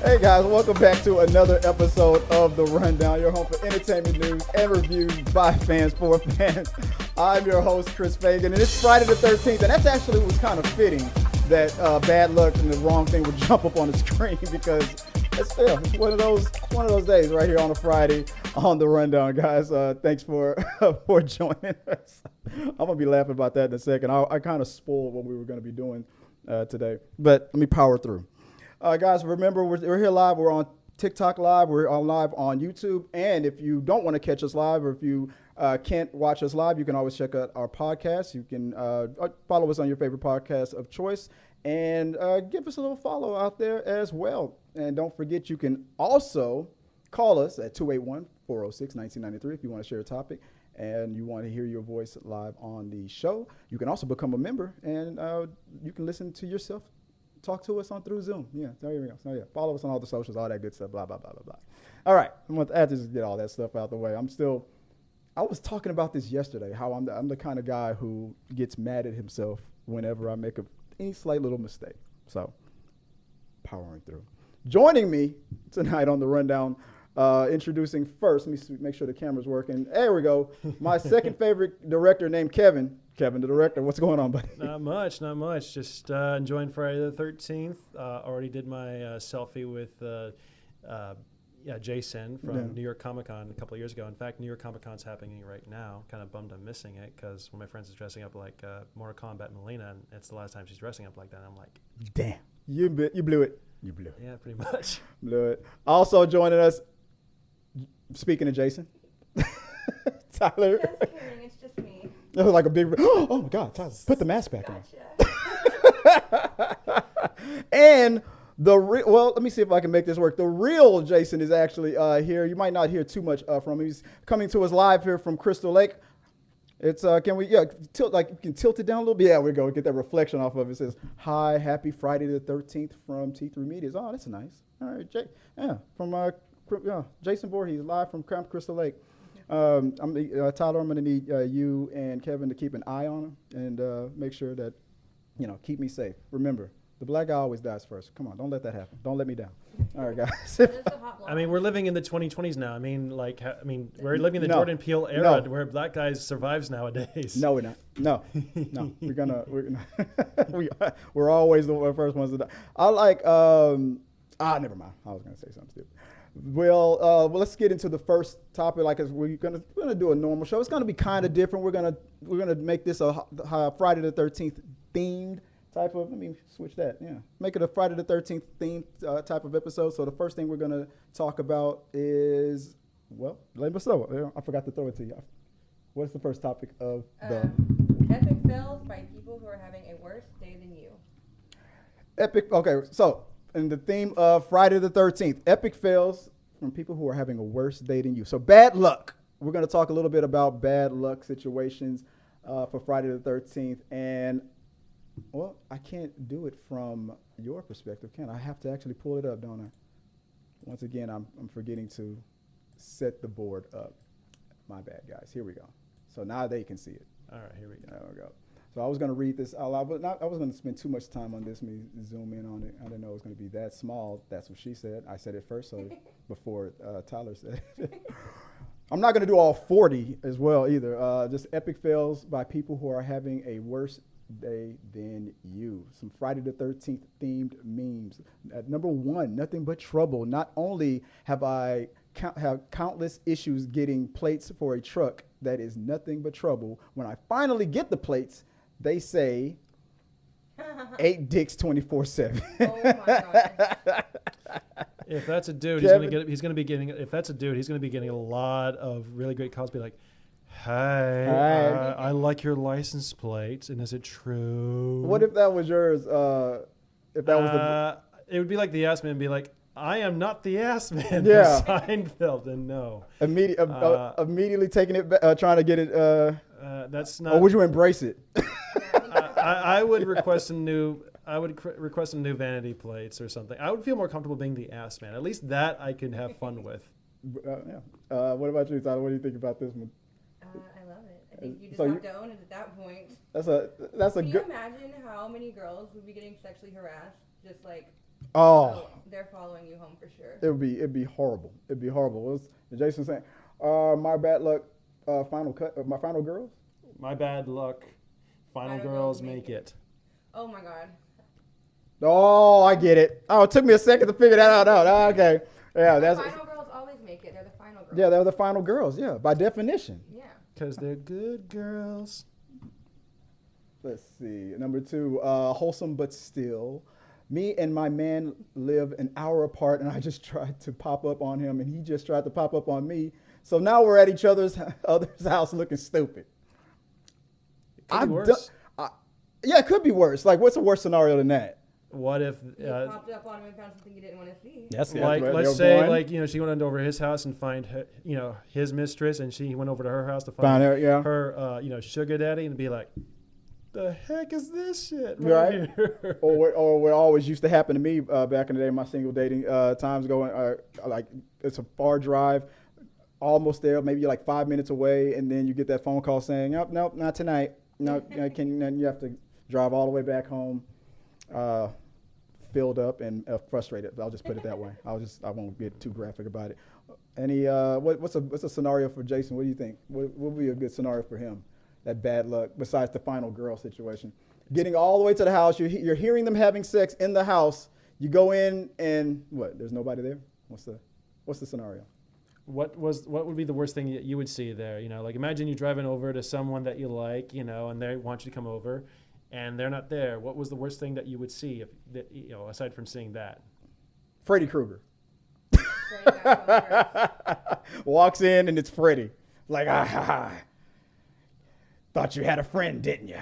Hey guys, welcome back to another episode of The Rundown, your home for entertainment news and reviews by fans for fans. I'm your host, Chris Fagan, and it's Friday the 13th, and that's actually was kind of fitting that bad luck and the wrong thing would jump up on the screen because it's one of those days right here on a Friday on The Rundown, guys. Thanks for joining us. I'm going to be laughing about that in a second. I kind of spoiled what we were going to be doing today, but let me power through. Guys, remember, we're here live. We're on TikTok live. We're on live on YouTube. And if you don't want to catch us live, or if you can't watch us live, you can always check out our podcast. You can follow us on your favorite podcast of choice and give us a little follow out there as well. And don't forget, you can also call us at 281-406-1993 if you want to share a topic and you want to hear your voice live on the show. You can also become a member, and you can listen to yourself talk to us on through Zoom. Yeah, there you go. So yeah, follow us on all the socials, all that good stuff, blah, blah, blah, blah, blah. All right, I want to just get all that stuff out the way. I was talking about this yesterday, how I'm the kind of guy who gets mad at himself whenever I make any slight little mistake. So, powering through. Joining me tonight on The Rundown, introducing first, let me make sure the camera's working. There we go. My second favorite director named Kevin. Kevin, the director. What's going on, buddy? Not much. Just enjoying Friday the 13th. Already did my selfie with Jason from New York Comic Con a couple of years ago. In fact, New York Comic Con's happening right now. Kind of bummed I'm missing it because one of my friends is dressing up like Mortal Kombat Melina, and it's the last time she's dressing up like that. And I'm like, damn, you blew it. You blew it. Yeah, pretty much. Blew it. Also joining us, speaking of Jason, Tyler. Just kidding, it's just me. That was like a big, oh my God, Tyler, put the mask back on. And let me see if I can make this work. The real Jason is actually here. You might not hear too much from him. He's coming to us live here from Crystal Lake. It's, tilt, like you can tilt it down a little bit. Yeah, we go, get that reflection off of it. It says, hi, happy Friday the 13th from T3 Media. Oh, that's nice. All right, from Jason Voorhees, live from Camp Crystal Lake. Tyler, I'm going to need you and Kevin to keep an eye on him and make sure that, keep me safe. Remember, the black guy always dies first. Come on, don't let that happen. Don't let me down. All right, guys. I mean, we're living in the 2020s now. I mean, we're living in the Jordan Peele era where black guys survives nowadays. No, we're not. No. We're always the first ones to die. Never mind. I was going to say something stupid. Well, let's get into the first topic. We're gonna do a normal show. It's gonna be kind of different. We're gonna make this a Friday the 13th themed type of. Let me switch that. Yeah, make it a Friday the 13th themed type of episode. So the first thing we're gonna talk about is let me know. I forgot to throw it to you. What's the first topic of the epic fails by people who are having a worse day than you? Epic. Okay, so. In the theme of Friday the 13th, epic fails from people who are having a worse day than you. So bad luck. We're going to talk a little bit about bad luck situations for Friday the 13th. And, I can't do it from your perspective, can I? I have to actually pull it up, don't I? Once again, I'm forgetting to set the board up. My bad, guys. Here we go. So now they can see it. All right, here we go. There we go. So I was going to read this out loud, but I was going to spend too much time on this. Let me zoom in on it. I didn't know it was going to be that small. That's what she said. I said it first, so before Tyler said it. I'm not going to do all 40 as well either. Just epic fails by people who are having a worse day than you. Some Friday the 13th themed memes. At number 1, nothing but trouble. Not only have I have countless issues getting plates for a truck that is nothing but trouble, when I finally get the plates, they say 8 dicks 24/7. Oh my God. If that's a dude, he's gonna be getting a lot of really great calls. Be like, hey, I like your license plate, and is it true? What if that was yours? If that was it would be like the ass man. Be like, I am not the ass man. Yeah. From Seinfeld, and no. Immediately taking it back, trying to get it. That's not. Or would you embrace it? I would request some new vanity plates or something. I would feel more comfortable being the ass man. At least that I can have fun with. What about you, Tyler? What do you think about this one? I love it. I think you just have to own it at that point. That's a Can good. you imagine how many girls would be getting sexually harassed just like Oh, they're following you home for sure. it'd be horrible. It'd be horrible. What's Jason saying? My bad luck. Final cut. My final girls. My bad luck. Final girls make it. Oh my God. Oh, I get it. Oh, it took me a second to figure that out. Oh, okay. Yeah, The final girls always make it. They're the final girls. Yeah, they're the final girls. Yeah, by definition. Yeah. Because they're good girls. Let's see. Number 2, wholesome but still. Me and my man live an hour apart, and I just tried to pop up on him, and he just tried to pop up on me. So now we're at each other's house looking stupid. Could be worse. Yeah, it could be worse. Like, what's a worse scenario than that? What if You popped up on him and found something you didn't want to see. That's like right. let's say like she went over his house and find her, his mistress, and she went over to her house to find her, yeah. her sugar daddy, and be like, the heck is this shit Right. here? or what always used to happen to me back in the day, my single dating times, going like it's a far drive, almost there, maybe you're like 5 minutes away, and then you get that phone call saying, nope, not tonight. No, then you have to drive all the way back home, filled up and frustrated. I'll just put it that way. I won't get too graphic about it. Any what's a scenario for Jason? What do you think? What would be a good scenario for him? That bad luck, besides the final girl situation. Getting all the way to the house, you're hearing them having sex in the house. You go in and what? There's nobody there. What's the scenario? What would be the worst thing you would see there? Like imagine you driving over to someone that you like, and they want you to come over, and they're not there. What was the worst thing that you would see aside from seeing that? Freddy Krueger Freddy got walks in and it's Freddy. Like, thought you had a friend, didn't you?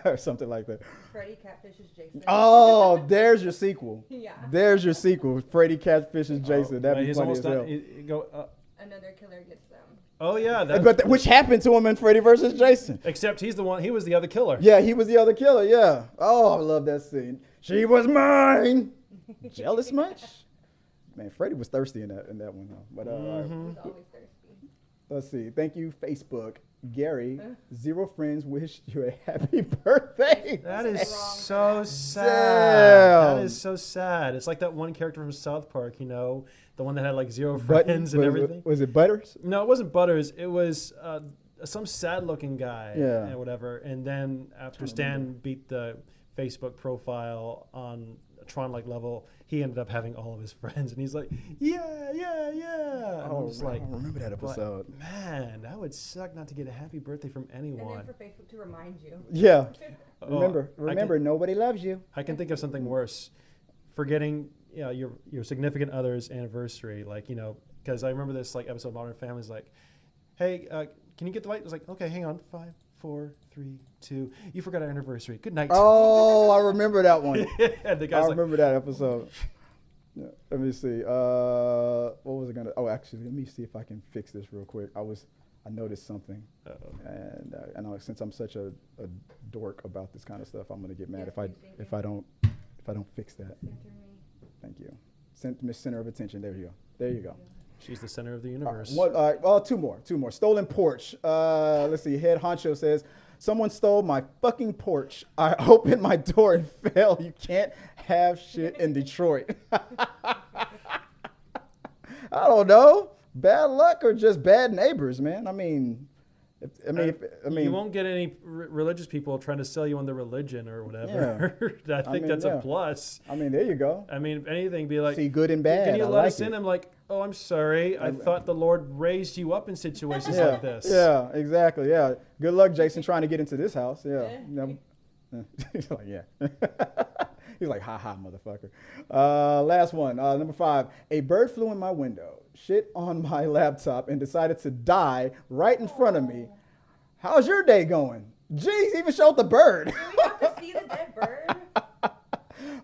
Or something like that. Freddy catfishes Jason. Oh, there's your sequel. Yeah. There's your sequel. Freddy catfishes Jason. That'd be funny as hell. Another killer gets them. Oh yeah, which happened to him in Freddy versus Jason. Except he was the other killer. Yeah, he was the other killer. Yeah. Oh, I love that scene. She was mine. Jealous much? Man, Freddy was thirsty in that one though. But He's always thirsty. let's see. Thank you, Facebook. Gary, 0 friends wish you a happy birthday. That is so sad. Damn. That is so sad. It's like that one character from South Park, the one that had like 0 friends and everything. Was it Butters? No, it wasn't Butters. It was some sad-looking guy, Yeah. and whatever. And then after Stan beat the Facebook profile on a Tron-like level, he ended up having all of his friends, and he's like, yeah. And I'm just like, I don't remember that episode. Man, that would suck not to get a happy birthday from anyone. And then for Facebook to remind you. Yeah. Oh, Remember, nobody loves you. I can think of something worse. Forgetting your significant other's anniversary, because I remember this episode of Modern Family is like, hey, can you get the light? It's like, okay, hang on, 5, 4, 3, 2. You forgot our anniversary. Good night. Oh, I remember that one. And the guy's I remember that episode. Yeah, let me see. What was I gonna? Oh, actually, let me see if I can fix this real quick. I noticed something, and I know since I'm such a dork about this kind of stuff, I'm gonna get mad if I don't fix that. Thank you. Center of attention. There you go. There you go. She's the center of the universe. Well, two more. Stolen porch. Let's see. Head honcho says, someone stole my fucking porch. I opened my door and fell. You can't have shit in Detroit. I don't know. Bad luck or just bad neighbors, man. I mean, you won't get any religious people trying to sell you on the religion or whatever. Yeah. I think that's a plus. I mean, there you go. I mean, if anything, be like, see good and bad. Can you let us in? I'm like, oh, I'm sorry. I thought the Lord raised you up in situations like this. Yeah, exactly. Yeah. Good luck, Jason, trying to get into this house. Yeah. He's like, yeah. He's like, ha ha, motherfucker. Last one. Number 5. A bird flew in my window, shit on my laptop, and decided to die right in front of me. How's your day going? Jeez, even showed the bird. Do we have to see the dead bird?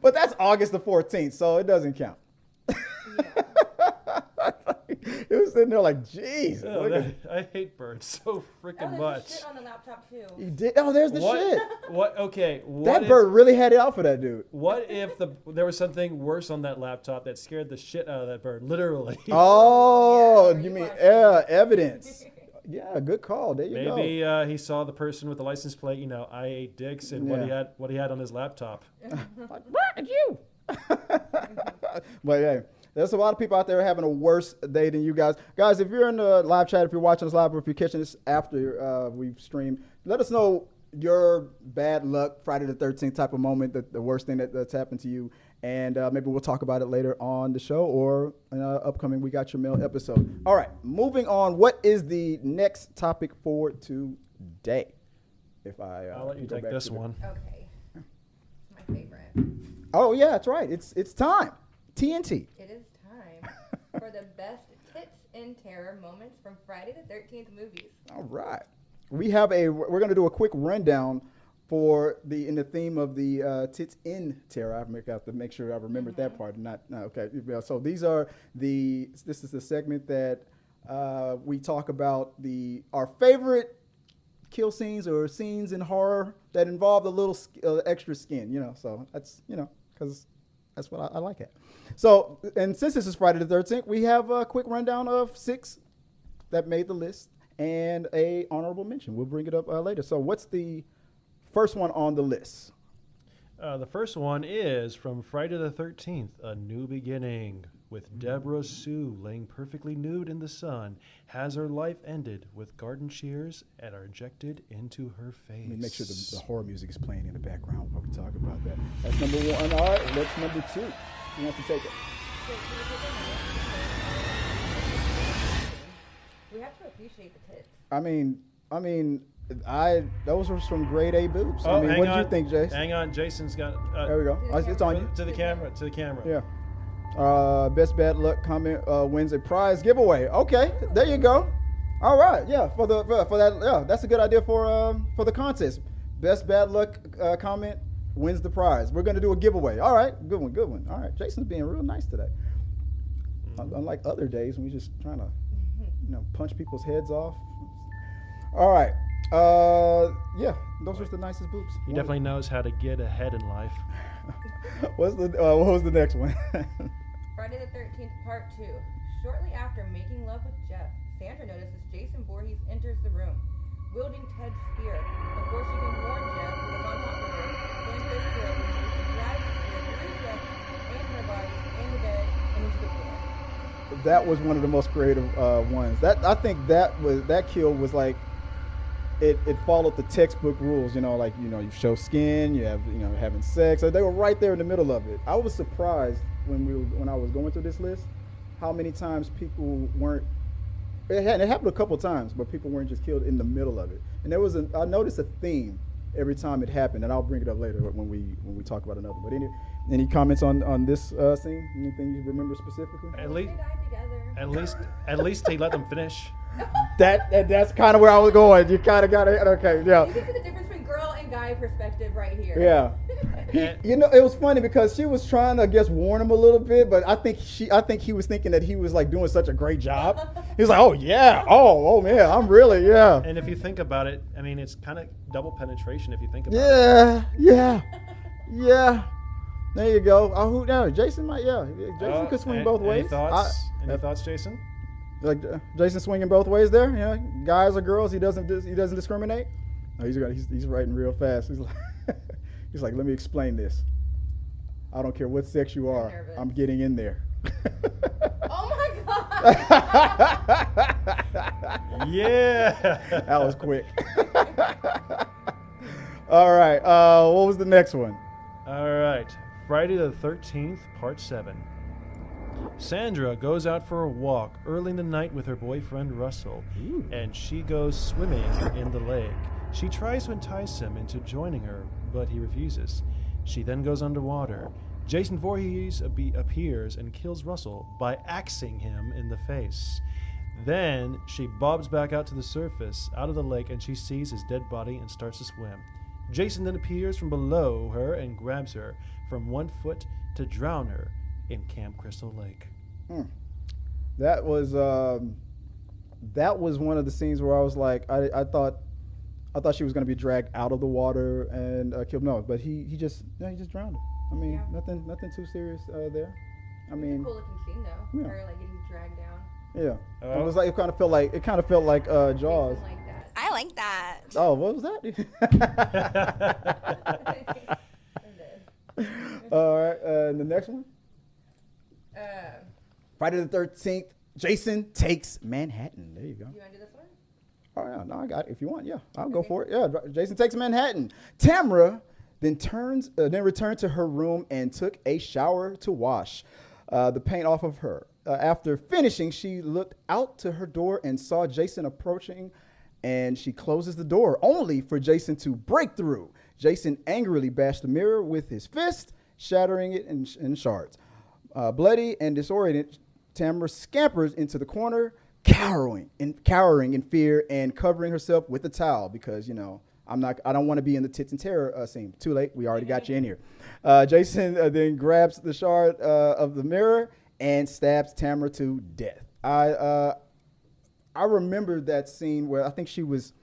But that's August the 14th, so it doesn't count. Yeah. It was sitting there like, jeez. I hate birds so freaking much. Shit on the laptop too. You did? Oh, there's the shit. What? Okay. That bird really had it out for that dude. What if there was something worse on that laptop that scared the shit out of that bird? Literally. Oh, you mean evidence? Yeah, good call. There you go. Maybe he saw the person with the license plate. I ate dicks and what he had on his laptop. Like, look at you. But hey, there's a lot of people out there having a worse day than you guys. Guys, if you're in the live chat, if you're watching us live, or if you're catching this after we've streamed, let us know your bad luck Friday the 13th type of moment, the worst thing that's happened to you. And maybe we'll talk about it later on the show or in an upcoming We Got Your Mail episode. All right, moving on. What is the next topic for today? I'll let you take this one. Okay. It's my favorite. Oh, yeah, that's right. It's time. TNT. It is time for the best tits in terror moments from Friday the 13th movies. All right. We're going to do a quick rundown for in the theme of the tits in terror. I have to make sure I remembered that part. Okay. So this is the segment that we talk about our favorite kill scenes or scenes in horror that involve a little extra skin. So that's because that's what I like it. So, and since this is Friday the 13th, we have a quick rundown of 6 that made the list and a honorable mention. We'll bring it up later. So what's the first one on the list? The first one is from Friday the 13th, A New Beginning, with Deborah Sue laying perfectly nude in the sun, has her life ended with garden shears and are injected into her face. Let me make sure the horror music is playing in the background while we talk about that. That's number 1. All right, what's number 2? You have to take it. We have to appreciate the tits. I mean, those were some grade A boobs. Oh, what did you think, Jason? Hang on, Jason's got. There we go. It's on you. To the camera. Yeah. Best bad luck comment wins a prize giveaway. Okay, there you go. All right, yeah. For that, yeah, that's a good idea for the contest. Best bad luck comment wins the prize. We're gonna do a giveaway. All right, good one. All right, Jason's being real nice today. Unlike other days when we just trying to, punch people's heads off. All right. Yeah, those are the nicest boobs. He definitely knows how to get ahead in life. What was the next one? Friday the 13th, Part 2. Shortly after making love with Jeff, Sandra notices Jason Voorhees enters the room, wielding Ted's spear. Before she can warn Jeff, who is on top of her, Sandra's spirit removes the dragged spear through Jeff and her body, and the bed, and into the floor. That was one of the most creative ones. I think that kill was like it followed the textbook rules. You show skin, you have having sex. So they were right there in the middle of it. I was surprised when I was going through this list how many times people weren't. It happened a couple times, but people weren't just killed in the middle of it. And I noticed a theme every time it happened, and I'll bring it up later when we talk about another. But any comments on this scene? Anything you remember specifically? At least he let them finish. That's kind of where I was going. You kind of got it. Okay, yeah. You can see the difference between girl and guy perspective right here. Yeah. It was funny because she was trying to, I guess, warn him a little bit, but I think he was thinking that he was like doing such a great job. He was like, oh yeah, oh man, I'm really, yeah. And if you think about it, I mean, it's kind of double penetration if you think about it. Yeah. There you go. Who knows? Jason might, yeah. Jason could swing both ways. Any thoughts? Any thoughts, Jason? Like Jason swinging both ways there. Yeah, guys or girls, he doesn't discriminate. Oh, he's writing real fast. He's like, let me explain this. I don't care what sex you are. I'm getting in there. Oh my God. Yeah. That was quick. All right. What was the next one? All right. Friday the 13th, Part 7. Sandra goes out for a walk early in the night with her boyfriend Russell, and she goes swimming in the lake. She tries to entice him into joining her, but he refuses. She then goes underwater. Jason Voorhees appears and kills Russell by axing him in the face. Then she bobs back out to the surface, out of the lake, and she sees his dead body and starts to swim. Jason then appears from below her and grabs her from 1 foot to drown her in Camp Crystal Lake. That was one of the scenes where I was like, I thought she was going to be dragged out of the water and killed. No, but he just drowned her. I mean, nothing too serious there. I mean, it's a cool looking scene though. Yeah. Her like getting dragged down. Yeah, it was like it kind of felt like Jaws. Like that. I like that. Oh, what was that? All right, and the next one? Uh, Friday the 13th, Jason Takes Manhattan. There you go. you want to do this one? Oh, yeah, no, I got it. If you want, yeah, I'll go Okay. for it. Yeah, Jason Takes Manhattan. Tamra then returned to her room and took a shower to wash the paint off of her. After finishing, she looked out to her door and saw Jason approaching, and she closes the door, only for Jason to break through. Jason angrily bashed the mirror with his fist, shattering it in shards. Bloody and disoriented, Tamra scampers into the corner, cowering in fear and covering herself with a towel because, I don't want to be in the Tits and Terror scene. Too late. We already got you in here. Jason then grabs the shard of the mirror and stabs Tamra to death. I remember that scene where I think she was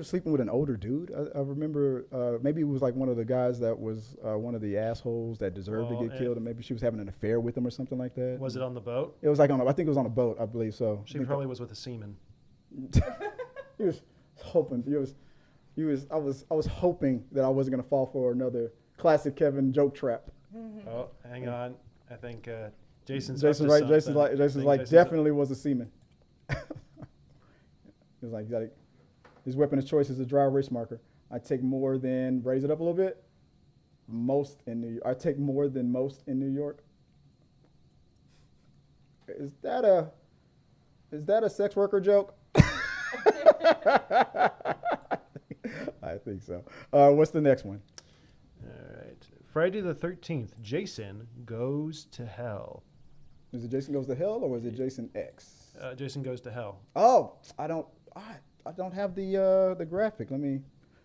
sleeping with an older dude. I remember maybe it was like one of the guys that was one of the assholes that deserved to get killed, and maybe she was having an affair with him or something like that. Was it on the boat? It was like I think it was on a boat. I believe so. She probably was with a seaman. He was hoping. I was hoping that I wasn't gonna fall for another classic Kevin joke trap. Oh, hang on. I think Jason's right. Jason's like definitely up. was a seaman. He was like his weapon of choice is a dry erase marker. I take more than, raise it up a little bit, most in New York. I take more than most in New York. Is that a sex worker joke? I think so. What's the next one? All right. Friday the 13th, Jason Goes to Hell. Is it Jason Goes to Hell or is it Jason X? Jason Goes to Hell. Oh, I don't have the graphic. Let me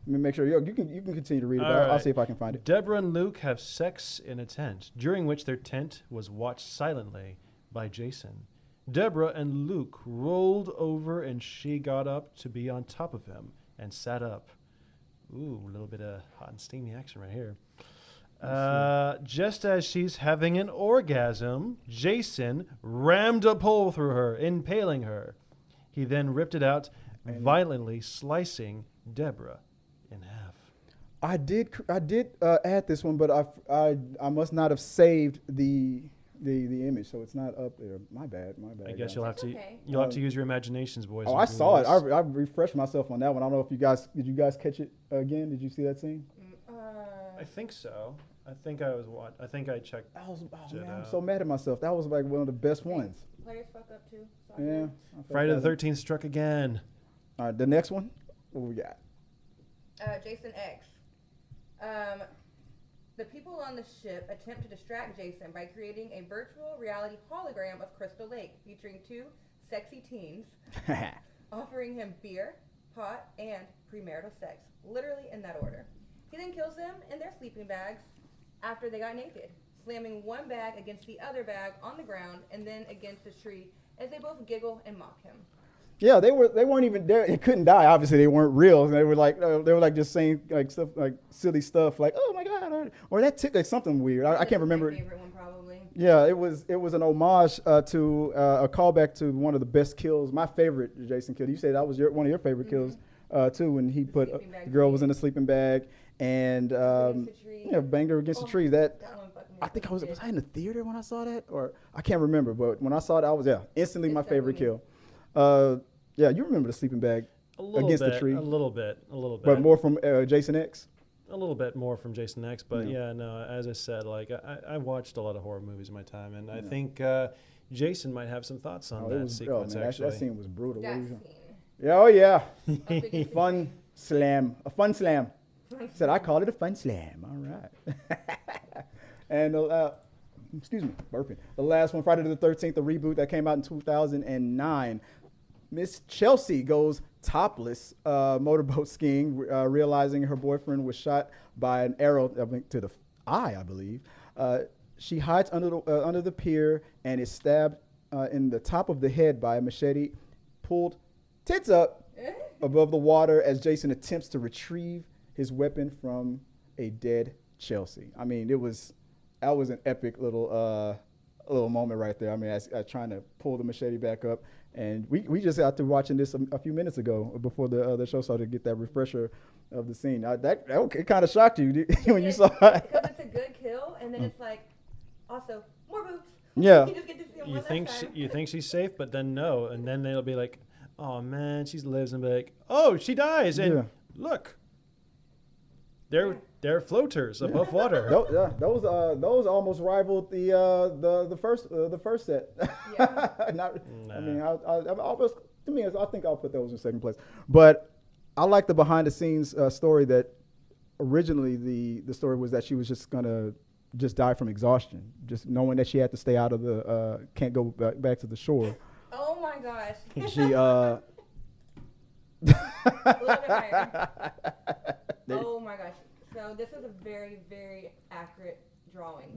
make sure. You can continue to read it. I'll see if I can find it. Deborah and Luke have sex in a tent, during which their tent was watched silently by Jason. Deborah and Luke rolled over and she got up to be on top of him and sat up. Ooh, a little bit of hot and steamy action right here. Just as she's having an orgasm, Jason rammed a pole through her, impaling her. He then ripped it out, violently slicing Deborah in half. I did add this one, but I must not have saved the image, so it's not up there. My bad. I guess guys. you'll have to Okay. use your imaginations, boys. Oh, I saw it. I refreshed myself on that one. I don't know if did you guys catch it again? Did you see that scene? I think so. I think I checked. Man, I'm so mad at myself. That was like one of the best ones. Players fuck up too. Yeah. Friday the 13th struck again. All right, the next one. What we got? Jason X. The people on the ship attempt to distract Jason by creating a virtual reality hologram of Crystal Lake featuring two sexy teens offering him beer, pot, and premarital sex, literally in that order. He then kills them in their sleeping bags after they got naked, slamming one bag against the other bag on the ground and then against a tree as they both giggle and mock him. Yeah, they weren't even there. It couldn't die. Obviously, they weren't real. They were like just saying like stuff like silly stuff like, oh my god, or that tick like something weird. I can't remember. My favorite one probably. Yeah, it was an homage to a callback to one of the best kills. My favorite Jason kill. You said that was one of your favorite kills too, when he put the girl was in a sleeping bag and banged her against the tree. That I think was I in the theater when I saw that, or I can't remember. But when I saw it, I was instantly my favorite kill. Yeah, you remember the sleeping bag against the tree. A little bit. But more from Jason X? A little bit more from Jason X, but as I said, like I watched a lot of horror movies in my time, and I think Jason might have some thoughts on that sequence, actually. That scene was brutal. That scene. Yeah, oh yeah. A fun slam. Said I called it a fun slam. All right. And excuse me, burping. The last one, Friday the 13th, the reboot that came out in 2009. Miss Chelsea goes topless motorboat skiing, realizing her boyfriend was shot by an arrow to the eye, I believe. She hides under the pier and is stabbed in the top of the head by a machete, pulled tits up above the water as Jason attempts to retrieve his weapon from a dead Chelsea. I mean, that was an epic little moment right there. I mean, I trying to pull the machete back up. And we just got to watching this a few minutes ago before the show started to get that refresher of the scene. It kind of shocked you when you saw it. Because it's a good kill, and then it's like, also, more boobs. Yeah. You just get to see them one last time. You think she's safe, but then no. And then they'll be like, oh, man, she lives. And be like, oh, she dies. And look. They're floaters above water. Those almost rivaled the first set. Yeah. I mean, I think I'll put those in second place. But I like the behind the scenes story that originally the story was that she was just gonna die from exhaustion, just knowing that she had to stay out of the can't go back to the shore. Oh my gosh. She A little bit higher. Oh my gosh. So this is a very, very accurate drawing.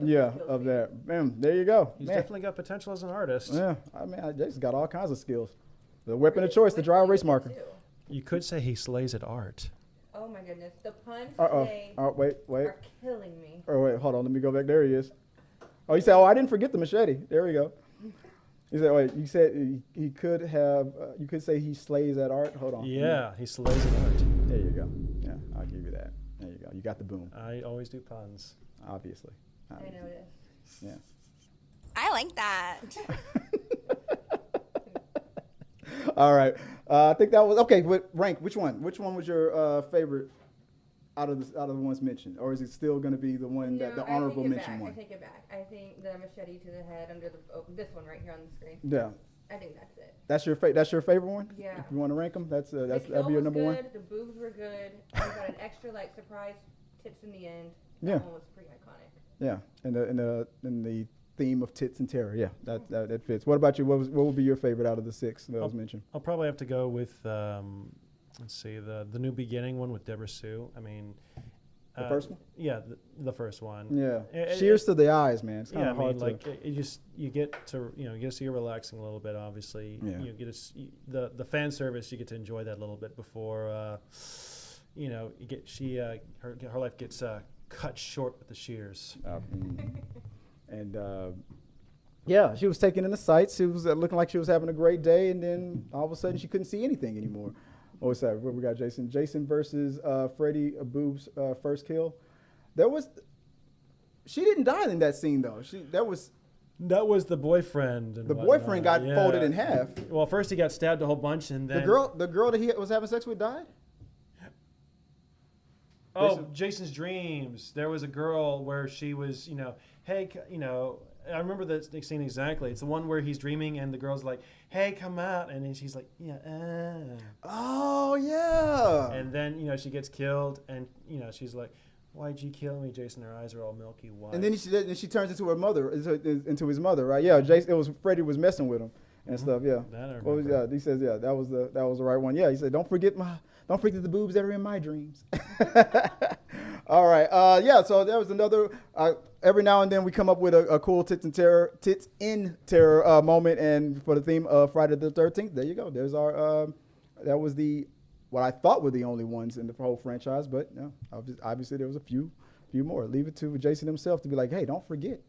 Of that. Man, there you go. He's definitely got potential as an artist. Yeah, I mean, Jason's got all kinds of skills. The weapon of choice, the dry erase marker. You could say he slays at art. Oh my goodness, the puns today wait. are killing me. Oh wait, hold on. Let me go back. There he is. Oh, you said, I didn't forget the machete. There we go. You said, wait. You said he could have. You could say he slays at art. Hold on. Yeah, he slays at art. There you go. Yeah, I'll give you that. There you go. You got the boom. I always do puns. Obviously. I know it is. Yeah. I like that. All right. I think that was okay. But rank. Which one? Which one was your favorite out of the ones mentioned, or is it still going to be the one that the honorable mention one? I take it back. I think the machete to the head under this one right here on the screen. Yeah. I think that's it. That's your favorite one? Yeah. If you want to rank them, that'd The be your number kill was one. good, the boobs were good. We got an extra surprise tits in the end. Yeah. That one was pretty iconic. Yeah, and the theme of tits and terror. Yeah, that fits. What about you? What would be your favorite out of the six that was mentioned? I'll probably have to go with let's see, the new beginning one with Deborah Sue. I mean, the first one. Yeah, the first one. Yeah, shears to the eyes, man. It's kind of hard you get to see her relaxing a little bit. Obviously, Yeah. you get the fan service. You get to enjoy that a little bit before her life gets cut short with the shears. Yeah, she was taking in the sights. She was looking like she was having a great day, and then all of a sudden she couldn't see anything anymore. Oh, sorry. What we got, Jason? Jason versus Freddie Aboob's first kill. She didn't die in that scene though. That was the boyfriend. And the boyfriend got folded in half. Well, first he got stabbed a whole bunch, and then the girl that he was having sex with died. Oh, Jason's dreams. There was a girl where she was, hey, I remember the scene exactly. It's the one where he's dreaming and the girl's like, hey, come out. And then she's like, yeah. Oh, yeah. And then, she gets killed and, she's like, why'd you kill me, Jason? Her eyes are all milky white. And then she turns into her mother, into his mother, right? Yeah, Jason, it was Freddie was messing with him and stuff, yeah. He says, yeah, that was the right one. Yeah, he said, don't forget the boobs that are in my dreams. All right. So there was another. Every now and then we come up with a cool tits in terror moment, and for the theme of Friday the 13th, there you go. There's our. That was what I thought were the only ones in the whole franchise, but obviously there was a few more. Leave it to Jason himself to be like, hey, don't forget.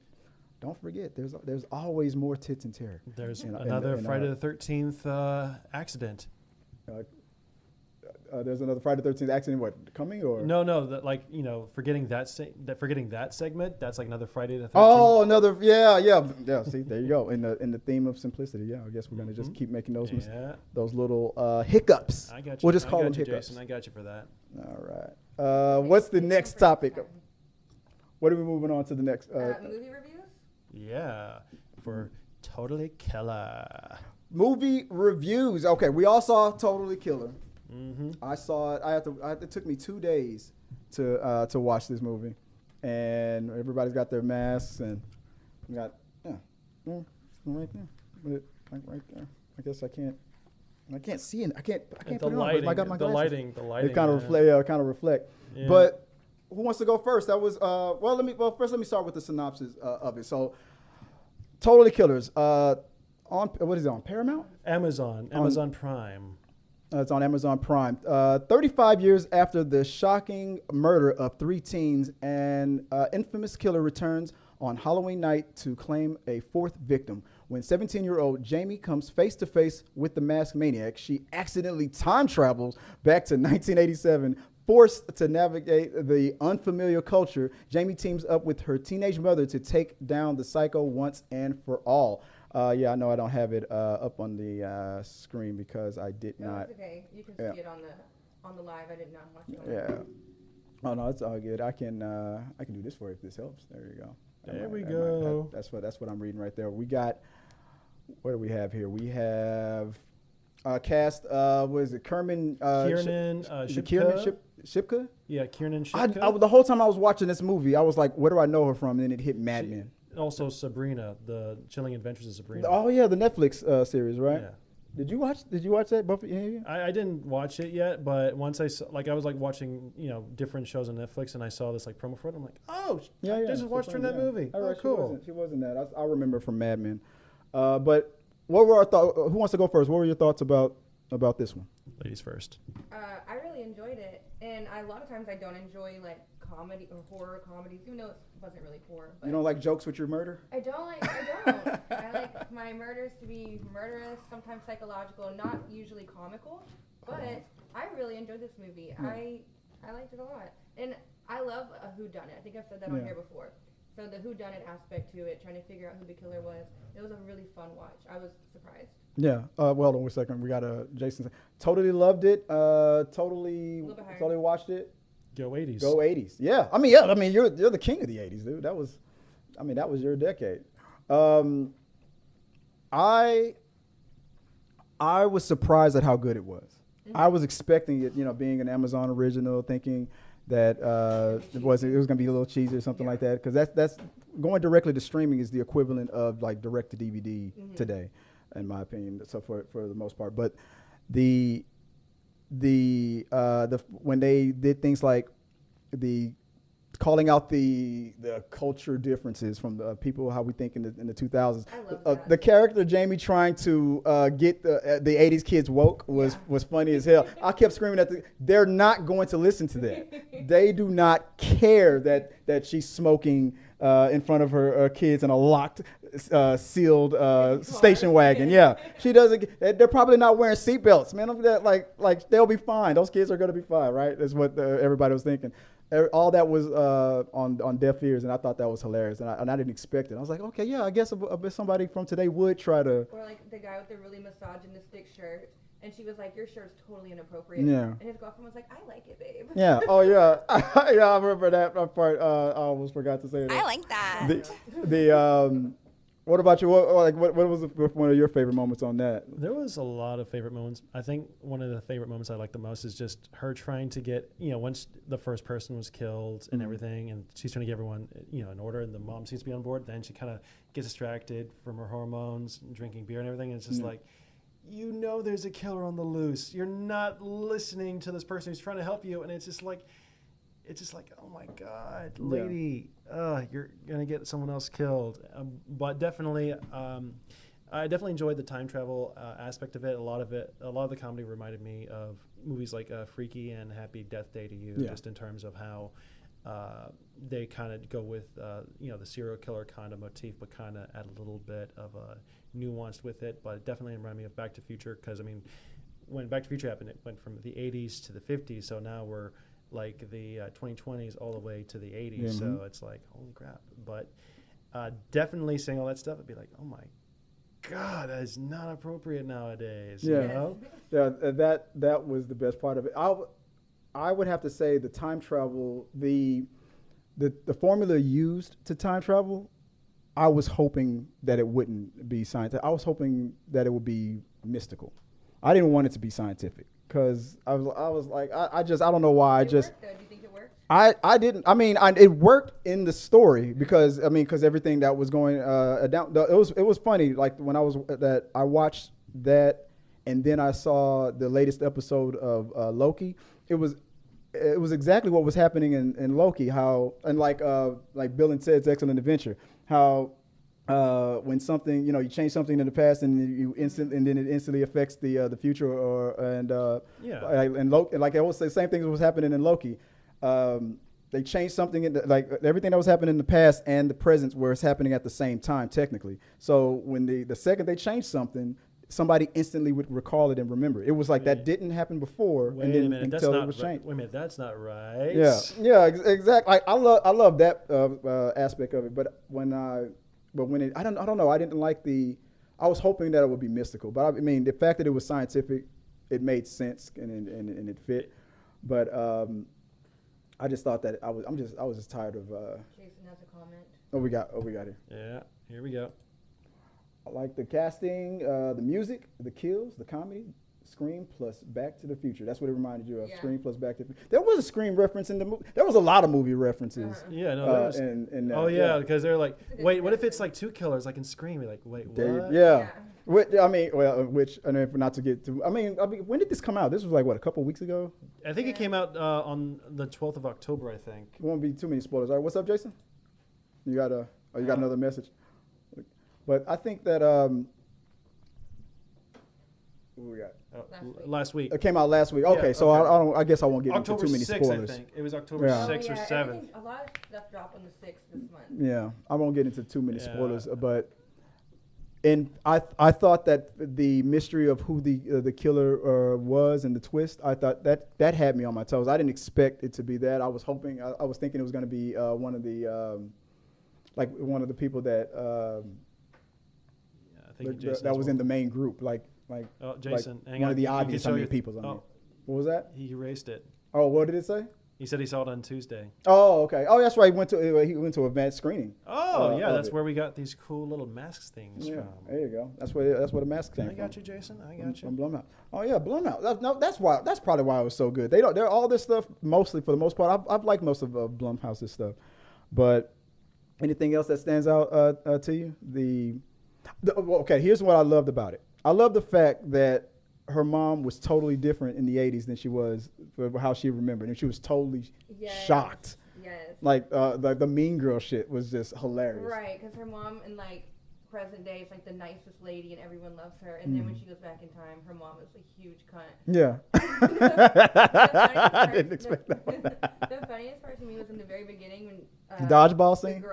There's always more tits and terror. There's another Friday the 13th accident. There's another Friday the 13th accident. What, coming or no? Forgetting that segment. That's like another Friday the 13th. Oh, another yeah. See, there you go. In the theme of simplicity, yeah. I guess we're gonna just keep making those little hiccups. I got you. We'll just call them hiccups. Jason, I got you for that. All right. What's the next topic? What are we moving on to the next? Movie reviews. Yeah, for Totally Killer. Movie reviews. Okay, we all saw Totally Killer. Mm-hmm. I saw it. It took me 2 days to watch this movie, and everybody's got their masks, and we got right there, right there. I guess I can't see it. I can't put it on. I got my glasses. The lighting. They kind of reflect. Yeah. But who wants to go first? That was first let me start with the synopsis of it. So, Totally Killers. On what is it on Paramount? Amazon Prime. It's on Amazon Prime. 35 years after the shocking murder of 3 teens, an infamous killer returns on Halloween night to claim a 4th victim. When 17-year-old Jamie comes face to face with the masked maniac, she accidentally time travels back to 1987. Forced to navigate the unfamiliar culture, Jamie teams up with her teenage mother to take down the psycho once and for all. Yeah, I know I don't have it up on the screen because I did not. It's okay. You can see it on the live. I did not watch it on Yeah. Oh no, it's all good. I can do this for you if this helps. There you go. There we go. That's what I'm reading right there. We got. What do we have here? We have cast. What is it? Kiernan Shipka? Yeah, Kiernan Shipka. The whole time I was watching this movie, I was like, where do I know her from? And then it hit Mad Men. Also Sabrina, the Chilling Adventures of Sabrina. Oh yeah, the Netflix series, right? Yeah. Did you watch that, Buffy? I didn't watch it yet, but once I saw, I was watching, different shows on Netflix, and I saw this promo for it. I'm like, oh, yeah. I just watched her in that movie. Oh, cool. She wasn't that. I remember from Mad Men. But what were our thoughts? Who wants to go first? What were your thoughts about this one? Ladies first. I really enjoyed it, and a lot of times I don't enjoy comedy or horror comedies, even though it wasn't really horror. But you don't like jokes with your murder? I don't. I like my murders to be murderous, sometimes psychological, not usually comical. But I really enjoyed this movie. Yeah. I liked it a lot, and I love a whodunit. I think I've said that on here before. So the whodunit aspect to it, trying to figure out who the killer was, it was a really fun watch. I was surprised. Yeah. Well, hold on a second. We got Jason. Totally loved it. Totally watched it. Go 80s. Go 80s. Yeah. I mean, you're the king of the 80s, dude. That was your decade. I was surprised at how good it was. Mm-hmm. I was expecting it, being an Amazon original, thinking that it was going to be a little cheesy or something like that, because that's going directly to streaming is the equivalent of direct to DVD today, in my opinion. So for the most part, but the when they did things like the calling out the culture differences from the people, how we think in the 2000s. I love that. The character Jamie trying to get the 80s kids woke was funny as hell. I kept screaming they're not going to listen to that. They do not care that she's smoking in front of her kids in a locked, sealed station wagon. Yeah, she doesn't. They're probably not wearing seatbelts, man. Like they'll be fine. Those kids are going to be fine, right? That's what everybody was thinking. All that was on deaf ears, and I thought that was hilarious, and I didn't expect it. I was like, okay, yeah, I guess somebody from today would try to. Or the guy with the really misogynistic shirt, and she was like, "Your shirt's totally inappropriate." Yeah. And his girlfriend was like, "I like it, babe." Yeah. Oh yeah. Yeah, I remember that part. I almost forgot to say that. I like that. What about you? What was one of your favorite moments on that? There was a lot of favorite moments. I think one of the favorite moments I liked the most is just her trying to get, once the first person was killed and everything, and she's trying to get everyone, in order, and the mom seems to be on board. Then she kind of gets distracted from her hormones, and drinking beer and everything. And it's just there's a killer on the loose. You're not listening to this person who's trying to help you, and it's just like, oh my God, lady, you're gonna get someone else killed. But definitely, I definitely enjoyed the time travel aspect of it. A lot of the comedy reminded me of movies like Freaky and Happy Death Day to You, just in terms of how they kind of go with the serial killer kind of motif, but kind of add a little bit of a nuance with it. But it definitely reminded me of Back to the Future, because when Back to the Future happened, it went from the 80s to the 50s. So now we're the 2020s all the way to the 80s. Mm-hmm. So it's like, holy crap. But definitely saying all that stuff, I'd be like, oh my God, that is not appropriate nowadays. Yeah. You know? Yeah, that was the best part of it. I would have to say the time travel, the formula used to time travel, I was hoping that it wouldn't be scientific. I was hoping that it would be mystical. I didn't want it to be scientific. Because I was like, I don't know why. Worked, though. Do you think it worked? I didn't. I mean, it worked in the story because everything that was going down. It was funny. Like when I watched that, and then I saw the latest episode of Loki. It was exactly what was happening in Loki. How like Bill and Ted's Excellent Adventure. How. When something, you change something in the past and then it instantly affects the future, and Loki, like I always say, same thing was happening in Loki. they changed something in like everything that was happening in the past and the present was happening at the same time technically. So when the second they changed something, somebody instantly would recall it and remember. It was like that didn't happen before, Wait and then a minute, until it was changed. Wait a minute, that's not right. Yeah, exactly. I love that aspect of it, but when it, I don't know. I didn't like I was hoping that it would be mystical, but I mean the fact that it was scientific, it made sense and it fit. But I just thought that I was just tired of. Jason has a comment. We got here. Yeah, here we go. I like the casting, the music, the kills, the comedy. Scream plus Back to the Future. That's what it reminded you of. Yeah. Scream plus Back to the Future. There was a Scream reference in the movie. There was a lot of movie references. Yeah, no. Oh yeah, because they're like, wait, what if it's like two killers like in Scream? You're like, wait, what? Yeah. I mean, not to get too. I mean, when did this come out? This was like what, a couple weeks ago? I think it came out on the 12th of October. I think. It won't be too many spoilers. All right, what's up, Jason? You got another message? But I think that what we got? Last week. It came out last week. Okay, so okay. I guess I won't get October into too many 6th, spoilers. I think. It was October 6th or 7th. A lot of stuff dropped on the 6th this month. Yeah, I won't get into too many spoilers, but I thought that the mystery of who the killer was and the twist, I thought that had me on my toes. I didn't expect it to be that. I was hoping, I was thinking it was going to be one of the people that that was in the main group, like Jason, like one of the obvious people. What was that? He erased it. Oh, what did it say? He said he saw it on Tuesday. Oh, okay. Oh, that's right. He went to advanced screening. Oh, yeah. That's where we got these cool little masks things from. There you go. That's where the mask came from. I got you, Jason. I got you. From Blumhouse. Oh yeah, Blumhouse. That's why. That's probably why it was so good. They're all this stuff mostly for the most part. I've liked most of Blumhouse's stuff, but anything else that stands out to you? Okay, here's what I loved about it. I love the fact that her mom was totally different in the 80s than she was for how she remembered, and she was totally shocked. Yes. Like the Mean Girl shit was just hilarious. Right, because her mom in like present day is like the nicest lady and everyone loves her, and then when she goes back in time, her mom is a huge cunt. Yeah. I didn't expect that one. The funniest part to me was in the very beginning when dodgeball scene.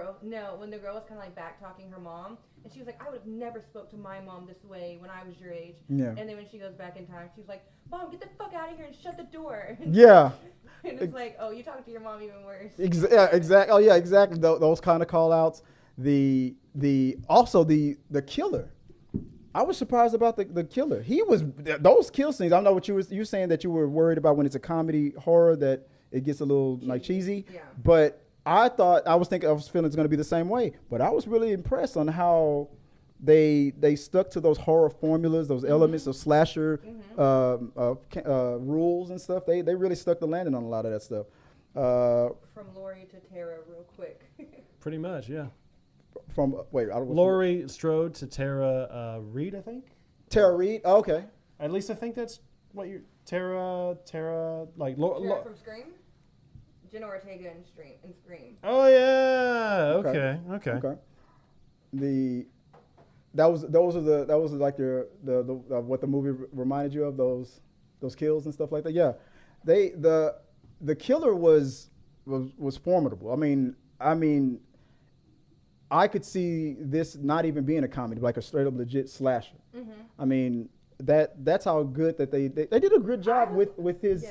When the girl was kind of like back talking her mom, and she was like, "I would have never spoke to my mom this way when I was your age." Yeah. And then when she goes back in time, she's like, "Mom, get the fuck out of here and shut the door." Yeah. And it's like, oh, you talk to your mom even worse. Exactly. Oh yeah, exactly. Those kind of call outs. Also the killer. I was surprised about the killer. He was those kill scenes. I don't know what you were saying that you were worried about when it's a comedy horror that it gets a little like cheesy. Yeah. But I was feeling it's going to be the same way. But I was really impressed on how they stuck to those horror formulas, those elements of slasher rules and stuff. They really stuck the landing on a lot of that stuff. From Laurie to Tara, real quick. Pretty much, yeah. Laurie Strode to Tara Reid, I think. Tara Reid. Oh, okay. At least I think that's what you're Tara like. Tara from Scream. Jenna Ortega in Scream. Oh yeah. Okay. That was like the what the movie reminded you of, those kills and stuff like that. Yeah, the killer was formidable. I mean, I could see this not even being a comedy, like a straight up legit slasher. Mm-hmm. I mean, that's how good that they did a good job with his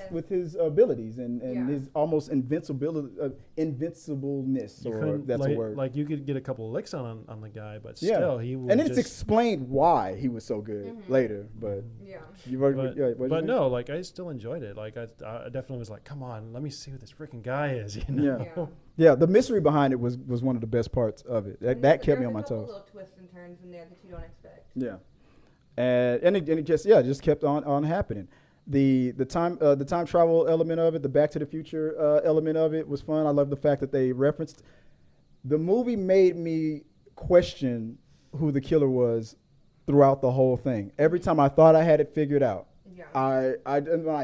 abilities and his almost invincibleness, or if that's a word. Like you could get a couple of licks on the guy, but still he was. And it's explained why he was so good later, but no, like I still enjoyed it. Like I definitely was like, come on, let me see who this freaking guy is. You know? Yeah. The mystery behind it was one of the best parts of it. That kept me on my toes. There was a couple little twists and turns in there that you don't expect. Yeah. And it just kept on happening. The time travel element of it, the Back to the Future element of it was fun. I love the fact that they referenced. The movie made me question who the killer was throughout the whole thing. Every time I thought I had it figured out, I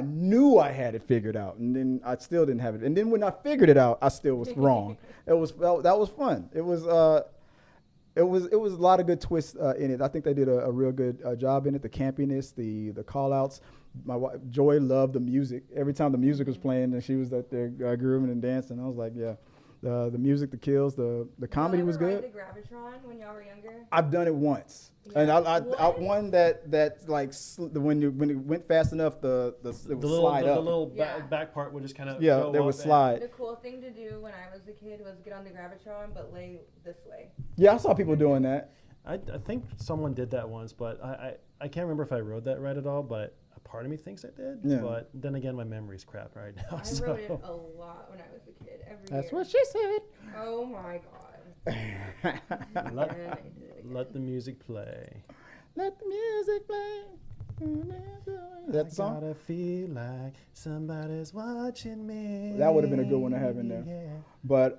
knew I had it figured out, and then I still didn't have it. And then when I figured it out, I still was wrong. That was fun. It was a lot of good twists in it. I think they did a real good job in it. The campiness, the call outs, my wife Joy loved the music. Every time the music was playing, and she was up there grooving and dancing. I was like, yeah, the music, the kills, the comedy was good. Did you ever ride the Gravitron when y'all were younger? I've done it once, and I one that like when it went fast enough, it would slide up. The little back part would just kind of they would slide. The cool thing to do when I was a kid was get on the Gravitron but lay this way. Yeah, I saw people doing that. I think someone did that once, but I can't remember if I rode that ride at all, but a part of me thinks I did. Yeah. But then again, my memory's crap right now. I rode it a lot when I was a kid. That's what she said. Oh my God. Let the music play. Let the music play. That's the song? I gotta feel like somebody's watching me. That would have been a good one to have in there. Yeah. But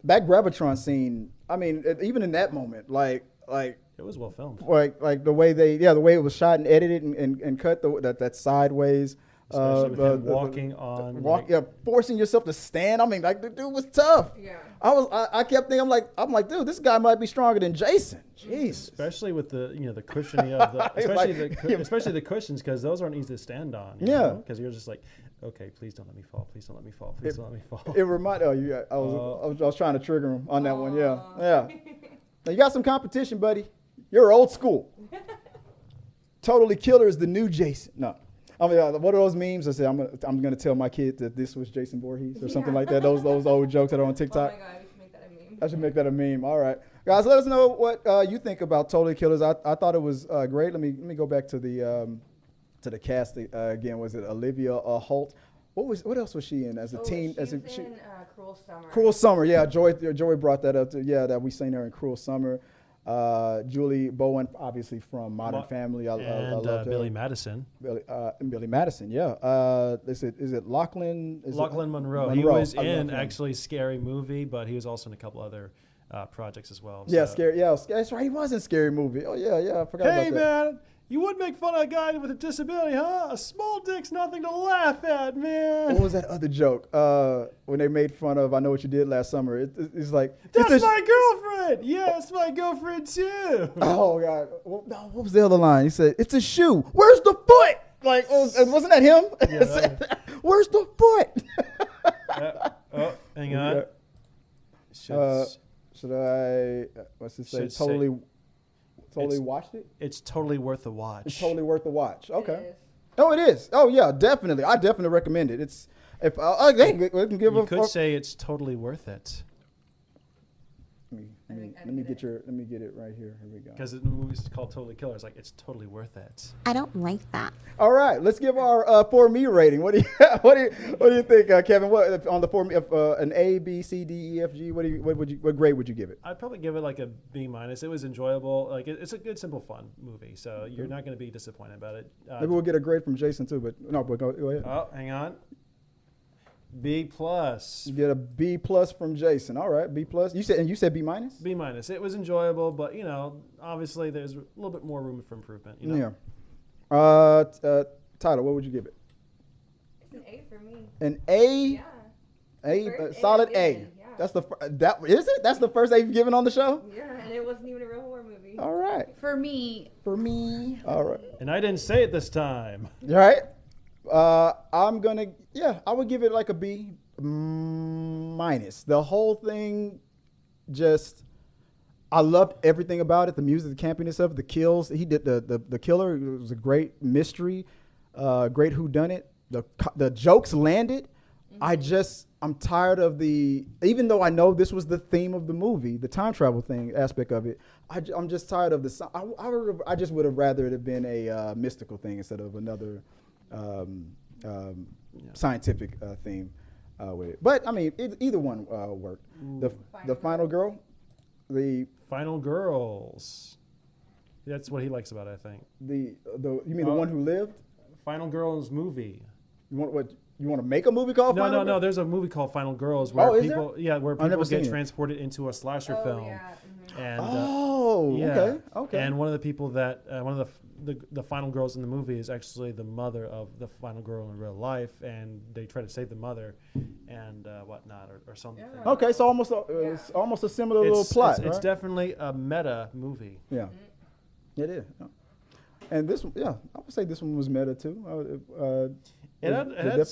that Gravitron scene, I mean, even in that moment, like it was well filmed. Like the way the way it was shot and edited and cut that sideways. Especially with him walking on. Forcing yourself to stand. I mean, like the dude was tough. Yeah. I kept thinking, I'm like, dude, this guy might be stronger than Jason. Jeez. Especially with the cushioning of the, especially the cushions, because those aren't easy to stand on. Because you're just like, okay, please don't let me fall. Please don't let me fall. Please don't let me fall. It reminded. I was trying to trigger him on that one. Yeah. Now you got some competition, buddy. You're old school. Totally Killer is the new Jason. No. I mean, what are those memes? I said I'm gonna tell my kid that this was Jason Voorhees or something like that. Those old jokes that are on TikTok. Oh my God, we should make that a meme. I should make that a meme. All right, guys, let us know what you think about Totally Killers. I thought it was great. Let me go back to the cast again. Was it Olivia Holt? What else was she in as a teen? She was in Cruel Summer. Cruel Summer, yeah. Joy brought that up. That we seen her in Cruel Summer. Julie Bowen, obviously from Modern Family. I love Billy Madison. Billy Madison, yeah. Is it Lachlan? Lachlan Monroe. He was in actually Scary Movie, but he was also in a couple other projects as well. Yeah, Scary. Yeah, that's right. He was in Scary Movie. Oh yeah. I forgot about that. Hey man, you would make fun of a guy with a disability, huh? A small dick's nothing to laugh at, man. What was that other joke? When they made fun of I Know What You Did Last Summer. It's like, that's my girlfriend. Yeah, it's my girlfriend too. Oh God. What was the other line? He said, it's a shoe. Where's the foot? Like, wasn't that him? Yeah, where's the foot? Hang on. Should I? What's it say? Totally watched it? It's totally worth a watch. It's totally worth a watch. Okay. It is. Oh yeah, definitely. I definitely recommend it. It's if we can give. You could say it's totally worth it. Let me get it right here. Here we go. Because the movie's called Totally Killer. It's like it's totally worth it. I don't like that. All right, let's give our for me rating. What do you think, Kevin? What on the for me an A, B, C, D, E, F, G? What grade would you give it? I'd probably give it like a B minus. It was enjoyable. Like it's a good, simple, fun movie. So you're not going to be disappointed about it. Maybe we'll get a grade from Jason too. But no, go ahead. Oh, hang on. B plus. You get a B plus from Jason. All right, B plus. You said B minus. B minus. It was enjoyable, but obviously there's a little bit more room for improvement. Yeah. Tyler, what would you give it? It's an A for me. An A. Yeah. A solid A. Yeah. That's That's the first A you've given on the show. Yeah, and it wasn't even a real horror movie. All right. For me. All right. And I didn't say it this time. All right. I would give it like a B minus. The whole thing, I loved everything about it. The music, the campiness of it, the kills. He did the killer. It was a great mystery, great whodunit. The jokes landed. Mm-hmm. I'm tired of even though I know this was the theme of the movie, the time travel aspect of it. I'm just tired of the. I just would have rather it have been a mystical thing instead of another. Scientific theme with it, but I mean either one worked. The final girl, the Final Girls. That's what he likes about it, I think. You mean the one who lived? Final Girls movie. You want to make a movie called? No. There's a movie called Final Girls where people get transported into a slasher film. Yeah. Mm-hmm. And okay. And one of the people that one of the final girls in the movie is actually the mother of the final girl in real life, and they try to save the mother and whatnot or something. Yeah. Okay, so it's almost a similar little plot. It's definitely a meta movie. Yeah, it is. And this one, yeah, I would say this one was meta too. It had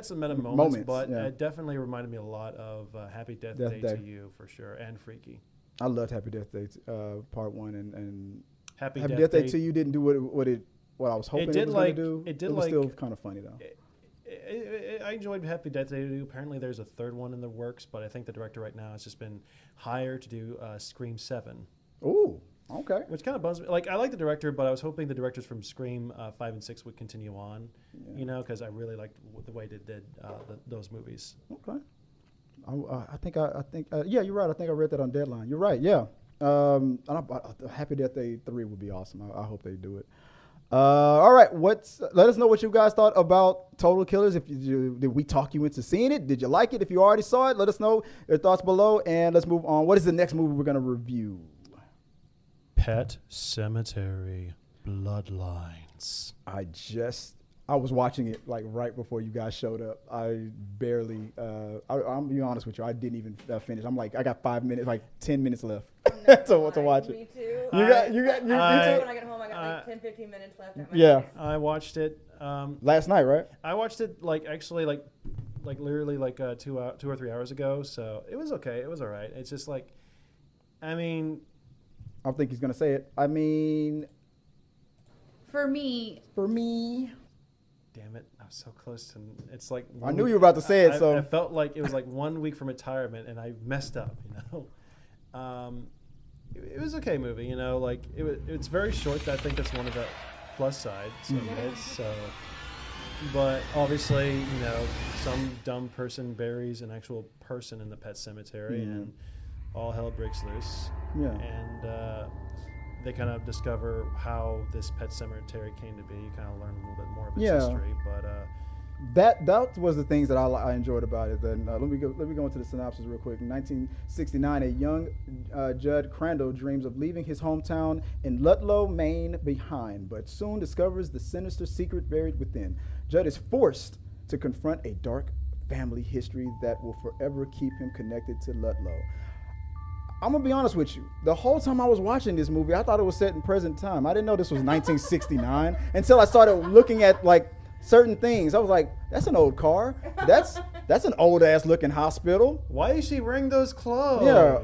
some meta moments, but yeah. it definitely reminded me a lot of Happy Death Day to You for sure, and Freaky. I loved Happy Death Day Part 1 and Happy Death Day to You didn't do what I was hoping it was going to do. It was still kind of funny though. I enjoyed Happy Death Day to You. Apparently, there's a third one in the works, but I think the director right now has just been hired to do Scream 7. Ooh, okay. Which kind of bums me. Like, I like the director, but I was hoping the directors from Scream 5 and 6 would continue on, because I really liked the way they did those movies. Okay. I think, yeah, you're right. I think I read that on Deadline. You're right, yeah. Happy Death Day 3 would be awesome. I hope they do it. All right, let us know what you guys thought about Total Killers. Did we talk you into seeing it? Did you like it? If you already saw it, let us know your thoughts below, and let's move on. What is the next movie we're going to review? Pet Sematary Bloodlines. I was watching it like right before you guys showed up. I barely, I'm being honest with you, I didn't even finish. I'm like, I got 5 minutes, like 10 minutes left to watch it. Me too. You too? When I get home, I got like 10, 15 minutes left. At my Yeah. place. I watched it Last night, right? I watched it like literally 2 or 3 hours ago. So it was okay. It was all right. It's just like, I mean, I don't think he's gonna say it. I mean, For me, damn it, I was so close to. It's like I knew you were about to say it. So I felt like it was like 1 week from retirement, and I messed up. It was okay movie. Like it's very short. I think that's one of the plus sides of it. So, but obviously, some dumb person buries an actual person in the pet cemetery, and all hell breaks loose. Yeah. And they kind of discover how this pet cemetery came to be. You kind of learn a little bit more of its history. But that was the things that I enjoyed about it. Then let me go into the synopsis real quick. In 1969, a young Judd Crandall dreams of leaving his hometown in Ludlow, Maine behind, but soon discovers the sinister secret buried within. Judd is forced to confront a dark family history that will forever keep him connected to Ludlow. I'm gonna be honest with you. The whole time I was watching this movie, I thought it was set in present time. I didn't know this was 1969 until I started looking at like certain things. I was like, "That's an old car. That's an old ass looking hospital." why is she wearing those clothes? Yeah,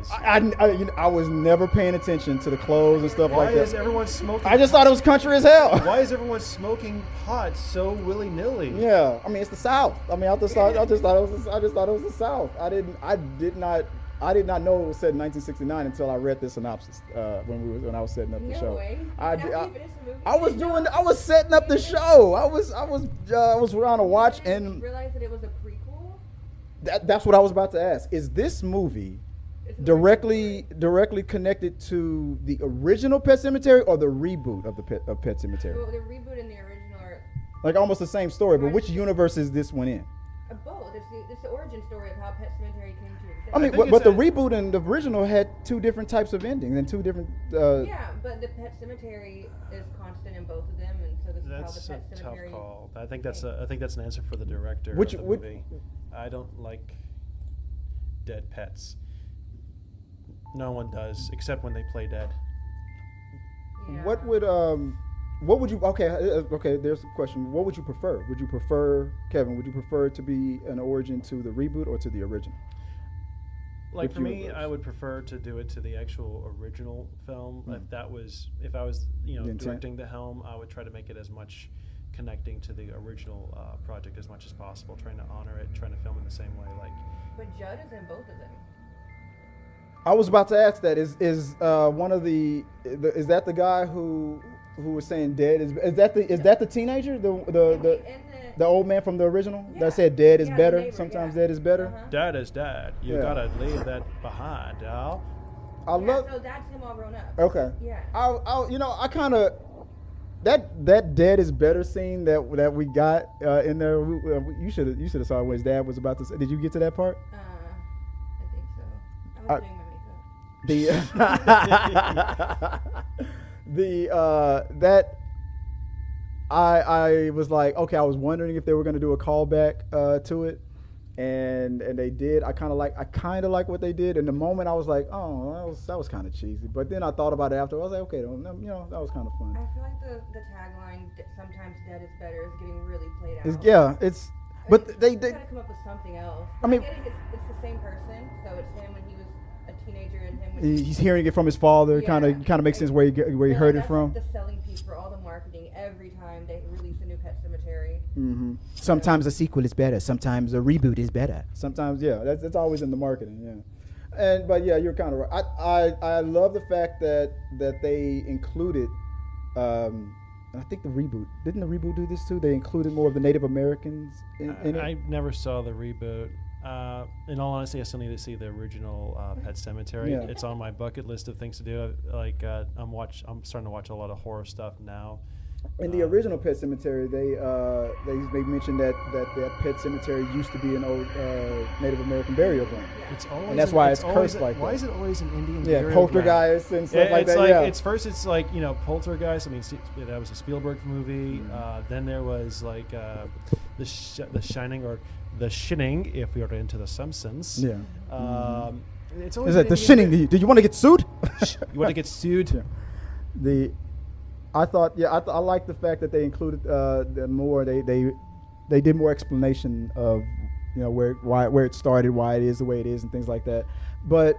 I was never paying attention to the clothes and stuff Why like that. is everyone smoking? I just thought it was country as hell. Why is everyone smoking pot so willy nilly? Yeah, I mean it's the South. I mean I just thought it was the South. I did not know it was set in 1969 until I read the synopsis when I was setting up the show. Way. I I was setting up the show. I was trying to watch and realized that it was a prequel. that's what I was about to ask. Is this movie directly connected to the original Pet Sematary or the reboot of the Pet Sematary? Well, the reboot and the original are Like almost the same story, but which universe is this one in? both. It's the origin story of how Pet Sematary came to exist. I mean, but the reboot and the original had two different types of endings and two different. Yeah, but the Pet Sematary is constant in both of them, and so this That's is how a the Pet tough Sematary. call. I think that's an answer for the director Which- of the which- movie. I don't like dead pets. No one does, except when they play dead. Yeah. What would you? Okay. There's a question. What would you prefer? Would you prefer, Kevin? Would you prefer it to be an origin to the reboot or to the original? Like Which for me, universe? I would prefer to do it to the actual original film. If I was, The intent? directing the helm, I would try to make it as much connecting to the original project as much as possible, trying to honor it, trying to film in the same way. Like, But Judd is in both of them. I was about to ask that. Is one of is that the guy who was saying dead? Is that the teenager? The old man from the original Yeah. that said dead is Yeah, the better. neighbor, Sometimes yeah. dead is better. Uh-huh. dad is dad. You Yeah. gotta leave that behind, y'all. I love. So that's him all grown up. Okay. Yeah. I kind of that dead is better scene that we got in there. You should have saw when his dad was about to say. Did you get to that part? I think so. I was doing my makeup. That I was like, okay, I was wondering if they were going to do a callback to it, and they did. I kind of like what they did. In the moment, I was like, oh, that was kind of cheesy. But then I thought about it after. I was like, okay, that was kind of fun. I feel like the tagline "Sometimes dead is better" is getting really played out. But they gotta come up with something else. I mean, it's the same person, so it's him when he was a teenager and him when he's hearing it from his father. Kind of makes sense where he heard it from. Like the selling piece for all the marketing every time they release a new Pet Sematary. Mm-hmm. Sometimes a sequel is better. Sometimes a reboot is better. Sometimes, that's always in the marketing. Yeah, but you're kind of right. I love the fact that they included. I think the reboot didn't the reboot do this too? They included more of the Native Americans in it. I never saw the reboot. In all honesty, I still need to see the original Pet Cemetery. Yeah. It's on my bucket list of things to do. I'm starting to watch a lot of horror stuff now. In the original Pet Cemetery, they mentioned that Pet Cemetery used to be an old Native American burial ground. It's always, and that's why it's cursed like that. Why is it always an Indian burial ground? Poltergeist and stuff like that. It's first, it's like Poltergeist. I mean, that was a Spielberg movie. Mm-hmm. Then there was like the Shining or the Shining, if we are into the Simpsons. Yeah. It's always is that the Shining? Did you want to get sued? You want to get sued? Yeah. I thought, I like the fact that they included more. They did more explanation of, where it started, why it is the way it is, and things like that. But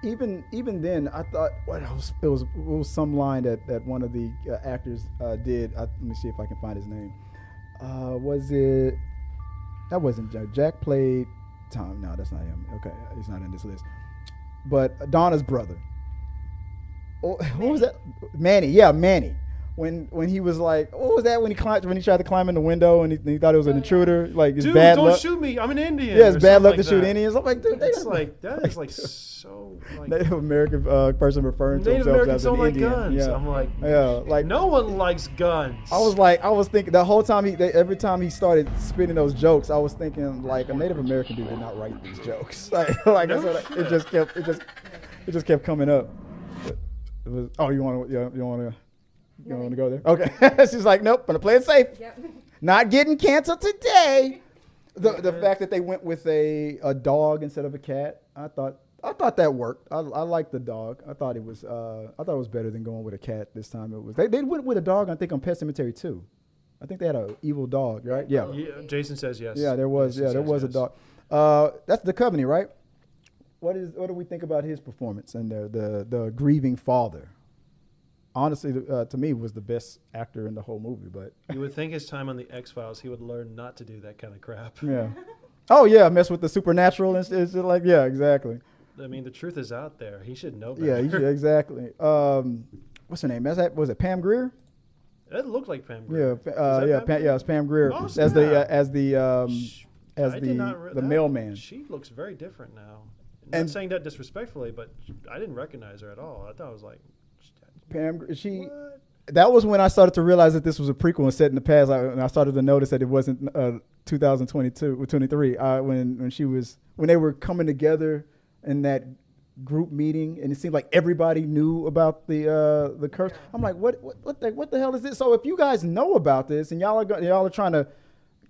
even then, I thought it was some line that one of the actors did. Let me see if I can find his name. Was it? That wasn't Jack. Jack played Tom. No, that's not him. Okay, he's not in this list. But Donna's brother. Oh, what was that? Manny. Yeah, Manny. When he was like, what was that? When he tried to climb in the window and he thought it was an intruder. Like, it's dude, bad don't luck. shoot me. I'm an Indian. Yeah, it's bad luck to shoot Indians. I'm like, dude, that is like so like Native American person referring to Native himself Americans as an don't like Indian. guns. Yeah. I'm like, like no one likes guns. I was thinking the whole time every time he started spitting those jokes, I was thinking like a Native American dude did not write these jokes. It just kept coming up. It was, you want to go there? Okay. She's like, nope, gonna play it safe. Yep. Not getting canceled today. The fact that they went with a dog instead of a cat, I thought that worked. I liked the dog. I thought it was better than going with a cat this time. It was they went with a dog. I think on Pet Cemetery 2. I think they had an evil dog, right? Yeah. Jason says yes. Yeah, there was. There was a dog. That's the Coveney, right? What do we think about his performance and the grieving father? Honestly, to me, was the best actor in the whole movie. But you would think his time on the X-Files, he would learn not to do that kind of crap. Yeah. Oh yeah, mess with the supernatural and it's like exactly. I mean, the truth is out there. He should know better. Yeah, he should, exactly. What's her name? Was it Pam Grier? It looked like Pam Grier. Yeah, it's Pam Grier Oh, as the mailman. She looks very different now. I'm not saying that disrespectfully, but I didn't recognize her at all. I thought it was like Pam. That was when I started to realize that this was a prequel and set in the past. And I started to notice that it wasn't 2022 or 23 when they were coming together in that group meeting, and it seemed like everybody knew about the curse. I'm like, what the hell is this? So if you guys know about this and y'all are trying to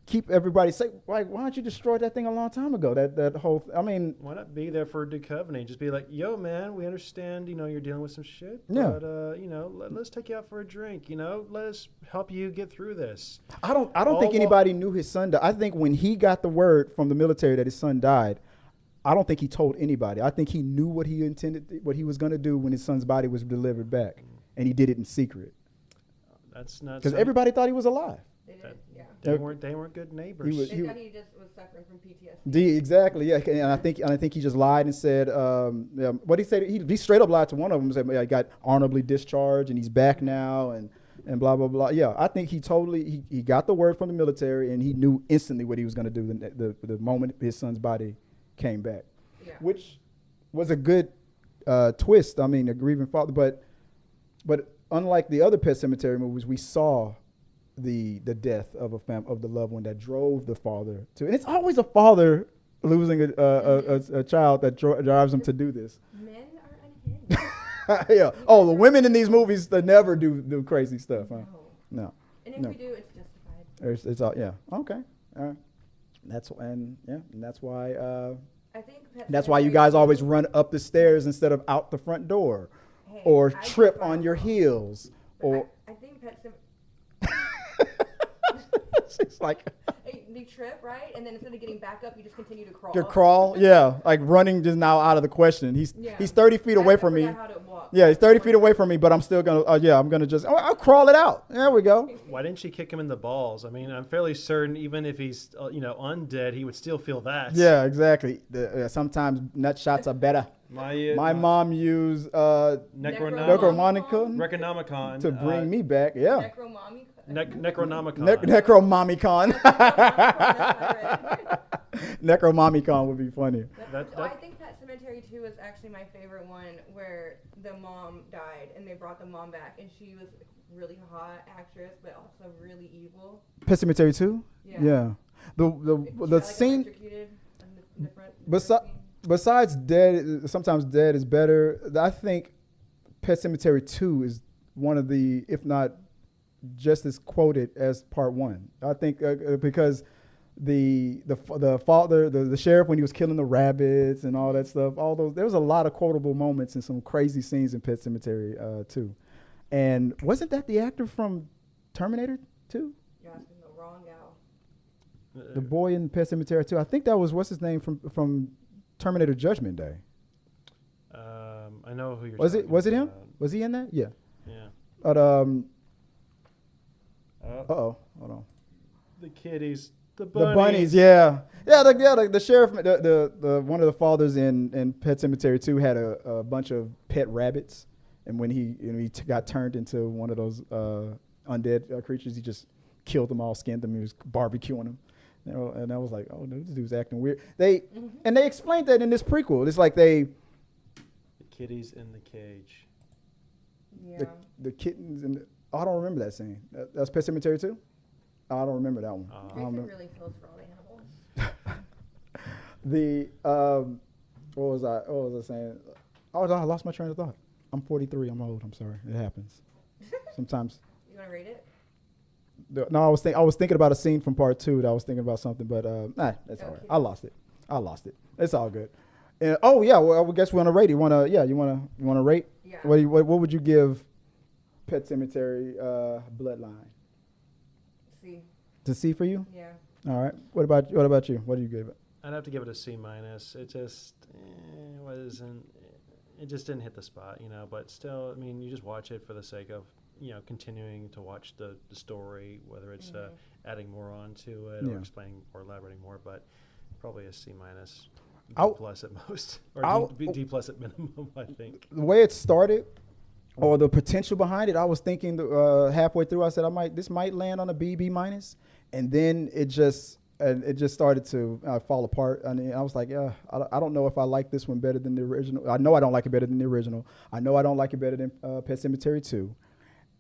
keep everybody safe, why don't you destroy that thing a long time ago? That whole, I mean, why not be there for Duchovny? Just be like, yo, man, we understand, you're dealing with some shit. Yeah. But let's take you out for a drink. Let us help you get through this. I don't think anybody knew his son died. I think when he got the word from the military that his son died, I don't think he told anybody. I think he knew what he intended, what he was going to do when his son's body was delivered back, and he did it in secret. That's not because everybody thought he was alive. They did, yeah. They weren't good neighbors. They thought he just was suffering from PTSD. Exactly, yeah. And I think he just lied and said, what he said. He straight up lied to one of them. Said, I got honorably discharged and he's back now, and blah blah blah. Yeah, I think he totally he got the word from the military and he knew instantly what he was going to do the moment his son's body came back, which was a good twist. I mean, a grieving father, but unlike the other Pet Sematary movies, we saw the death of of the loved one that drove the father to, and it's always a father losing a child that drives him to do this. Men are unhinged. Yeah. Oh, the women in these movies, they never do crazy stuff. Huh? No. And if we do, it's justified. It's all, yeah. Okay. All right. That's and that's why I think Pet that's why you Sematary guys 2 always run up the stairs instead of out the front door, Hey, or I trip do find on your wrong. heels, But or I think Pet Sematary. it's like They trip, right? And then instead of getting back up, you just continue to crawl. your crawl. Yeah, like running is now out of the question. He's 30 feet away from me. How to walk. Yeah, he's 30 feet away from me, but I'm still gonna. I'm gonna just. I'll crawl it out. There we go. Why didn't she kick him in the balls? I mean, I'm fairly certain even if he's undead, he would still feel that. Yeah, exactly. Sometimes nut shots are better. My mom used Necronomicon Necronomicon to bring me back. Yeah. Necronomicon. Necromomicon. Necromomicon would be funny. I think Pet Sematary 2 is actually my favorite one, where the mom died and they brought the mom back, and she was a really hot actress, but also really evil. Pet Sematary 2? Yeah. The scene. Besides dead, sometimes dead is better. I think Pet Sematary 2 is one of the, if not just as quoted as part 1. I think because the father, the sheriff, when he was killing the rabbits and all that stuff, there was a lot of quotable moments and some crazy scenes in Pet Sematary 2. And wasn't that the actor from Terminator 2? Yeah, it's been the wrong gal. The boy in Pet Sematary 2. I think that was, what's his name from Terminator Judgment Day. I know who you're Was talking it? Was it him? about. Was he in that? Yeah. Yeah. But hold on. The kitties. The bunnies, yeah. The sheriff, the one of the fathers in Pet Sematary 2 had a bunch of pet rabbits, and when he got turned into one of those undead creatures, he just killed them all, skinned them, he was barbecuing them. And I was like, oh, this dude's acting weird. They explained that in this prequel. It's like the kitties in the cage. Yeah. The kittens and I don't remember that scene. That's Pet Sematary 2? I don't remember that one. Jason really feels for all the animals. What was I saying? I lost my train of thought. I'm 43. I'm old. I'm sorry. It happens. Sometimes. You want to rate it? No, I was thinking about a scene from part 2 that I was thinking about something, but that's all right. I lost it. It's all good. And, I guess we're on a rate. You wanna rate? Yeah. What would you give Pet Sematary Bloodline? C. To C for you? Yeah. All right. What about you? What do you give it? I'd have to give it a C-. It just wasn't. It just didn't hit the spot, But still, I mean, you just watch it for the sake of continuing to watch the story, whether it's adding more onto it or explaining or elaborating more. But probably a C-, D+ at most, or D+ at minimum. I think the way it started, or the potential behind it, I was thinking halfway through, I said this might land on a B-, and then it just started to fall apart. And I was like, I don't know if I like this one better than the original. I know I don't like it better than the original. I know I don't like it better than Pet Sematary 2.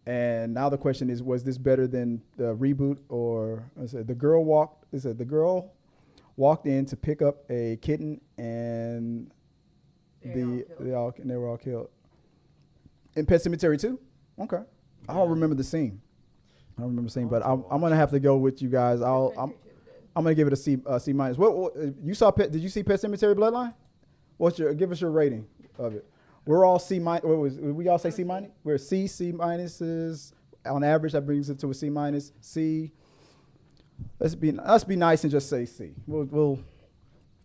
And now the question is, was this better than the reboot? Or the girl walked in to pick up a kitten, and they were all killed. In Pet Sematary 2? Okay. I don't remember the scene. But I'm gonna have to go with you guys. I'm gonna give it a C-. What you saw? Did you see Pet Sematary Bloodline? Give us your rating of it? We're all C-. We all say C-? We're C minuses on average. That brings it to a C-. C. Let's be nice and just say C. We'll.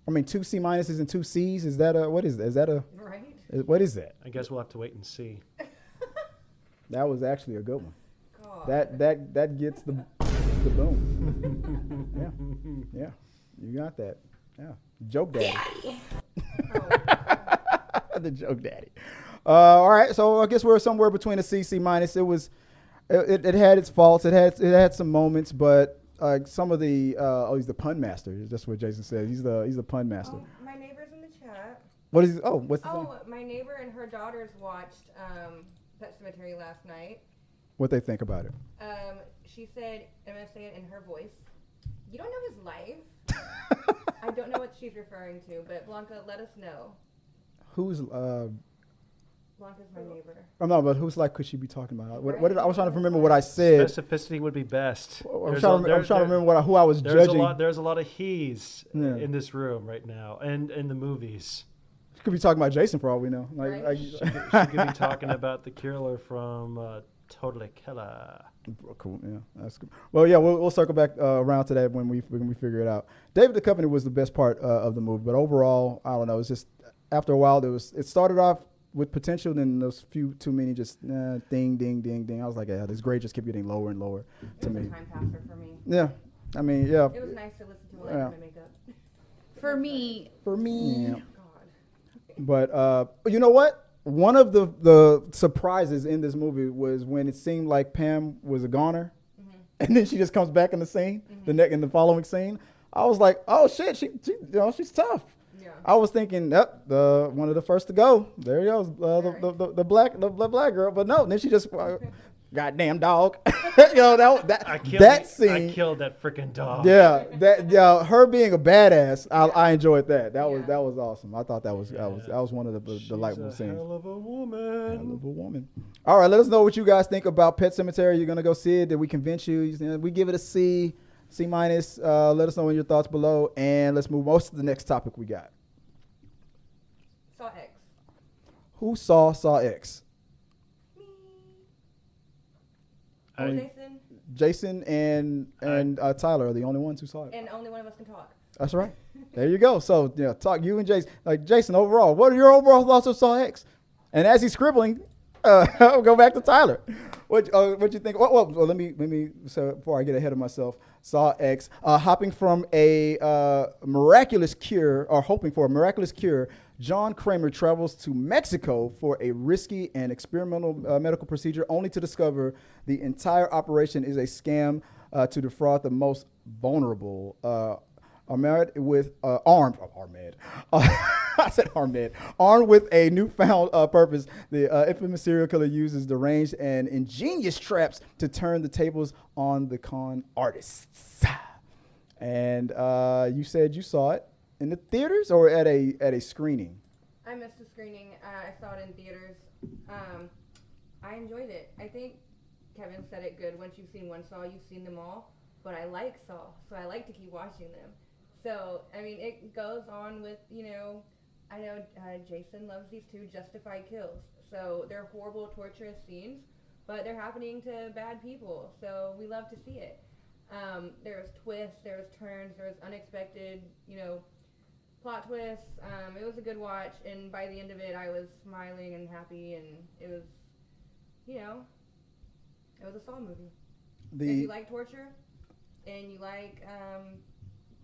I mean, 2 C- and 2 Cs. Is that what is that? Is that right? What is that? I guess we'll have to wait and see. That was actually a good one. God. That gets the boom. Yeah, you got that. Yeah, joke daddy. The joke daddy. All right, so I guess we're somewhere between a C-. It had its faults. It had some moments, but some of the he's the pun master. That's what Jason said. He's the pun master. Oh, my neighbor's in the chat. What's his name? My neighbor and her daughters watched Pet Sematary last night. What they think about it? She said, I'm going to say it in her voice, you don't know his life? I don't know what she's referring to, but Blanca, let us know. Who's Blanca's my neighbor. Oh, no, but whose life could she be talking about? I was trying to remember what I said. Specificity would be best. I'm trying to remember who I was judging. There's a lot of he's in this room right now, and in the movies. She could be talking about Jason for all we know. She could be talking about the killer from Totally Killer. Cool, yeah, that's cool. Well, yeah, we'll circle back around to that when we figure it out. David Duchovny was the best part of the movie, but overall, I don't know. It's just after a while, it started off with potential, then those too many just ding, ding, ding, ding. I was like, yeah, this grade just kept getting lower and lower to me. It was a time passer for me. Yeah, I mean, yeah. It was nice to listen to my makeup. For me. Yeah. God. But you know what? One of the surprises in this movie was when it seemed like Pam was a goner, and then she just comes back in the scene, in the following scene. I was like, oh shit, she's tough. Yeah. I was thinking, one of the first to go. There he goes, the black girl. But no, then she just, goddamn dog. That scene. I killed that freaking dog. Yeah, her being a badass. I enjoyed that. That was awesome. I thought that was one of the delightful scenes. Hell of a woman. All right, let us know what you guys think about Pet Sematary. You're gonna go see it? Did we convince you? We give it a C. C-. Let us know your thoughts below, and let's move on to the next topic we got. Saw X. Who saw X? Jason and Tyler are the only ones who saw it. And only one of us can talk. That's right. There you go. So talk you and Jason. Like Jason, overall, what are your overall thoughts of Saw X? And as he's scribbling, I'll go back to Tyler. What you think? Well, let me. So before I get ahead of myself, Saw X, hopping from a miraculous cure, or hoping for a miraculous cure, John Kramer travels to Mexico for a risky and experimental medical procedure, only to discover the entire operation is a scam to defraud the most vulnerable. Armed with a newfound purpose, the infamous serial killer uses deranged and ingenious traps to turn the tables on the con artists. And you said you saw it in the theaters or at a screening? I missed the screening. I saw it in theaters. I enjoyed it. I think Kevin said it good. Once you've seen one Saw, you've seen them all. But I like Saw, so I like to keep watching them. So, I mean, it goes on with, I know Jason loves these two justified kills. So they're horrible, torturous scenes, but they're happening to bad people. So we love to see it. There was twists, there was turns, there was unexpected, plot twists. It was a good watch, and by the end of it, I was smiling and happy, and it was, it was a Saw movie. If you like torture and you like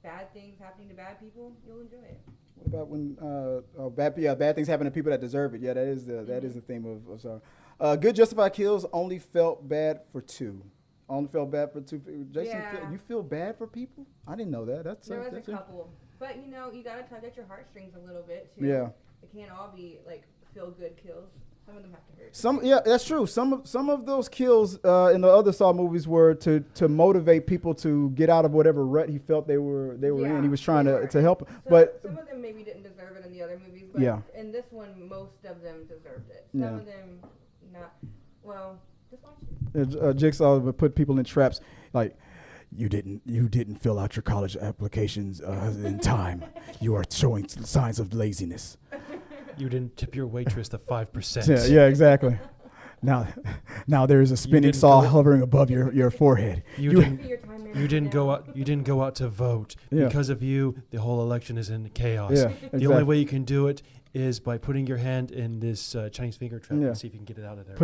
bad things happening to bad people, you'll enjoy it. What about when bad things happen to people that deserve it? Yeah, that is the theme of Saw. Good justified kills only felt bad for two. Only felt bad for two. Jason, you feel bad for people? I didn't know that. There was a couple, but you gotta tug at your heartstrings a little bit too. Yeah, it can't all be like feel good kills. Some of them have to hurt. Yeah, that's true. Some of those kills in the other Saw movies were to motivate people to get out of whatever rut he felt they were in. He was trying to help. But some of them maybe didn't deserve it in the other movies. But in this one, most of them deserved it. Some of them not. Well, just watch it. Jigsaw would put people in traps like. You didn't fill out your college applications in time. You are showing signs of laziness. You didn't tip your waitress the 5%. Yeah, exactly. Now there is a spinning saw hovering above your forehead. You didn't go out to vote. Because of you, the whole election is in chaos. Yeah, the only way you can do it is by putting your hand in this Chinese finger trap and see if you can get it out of there.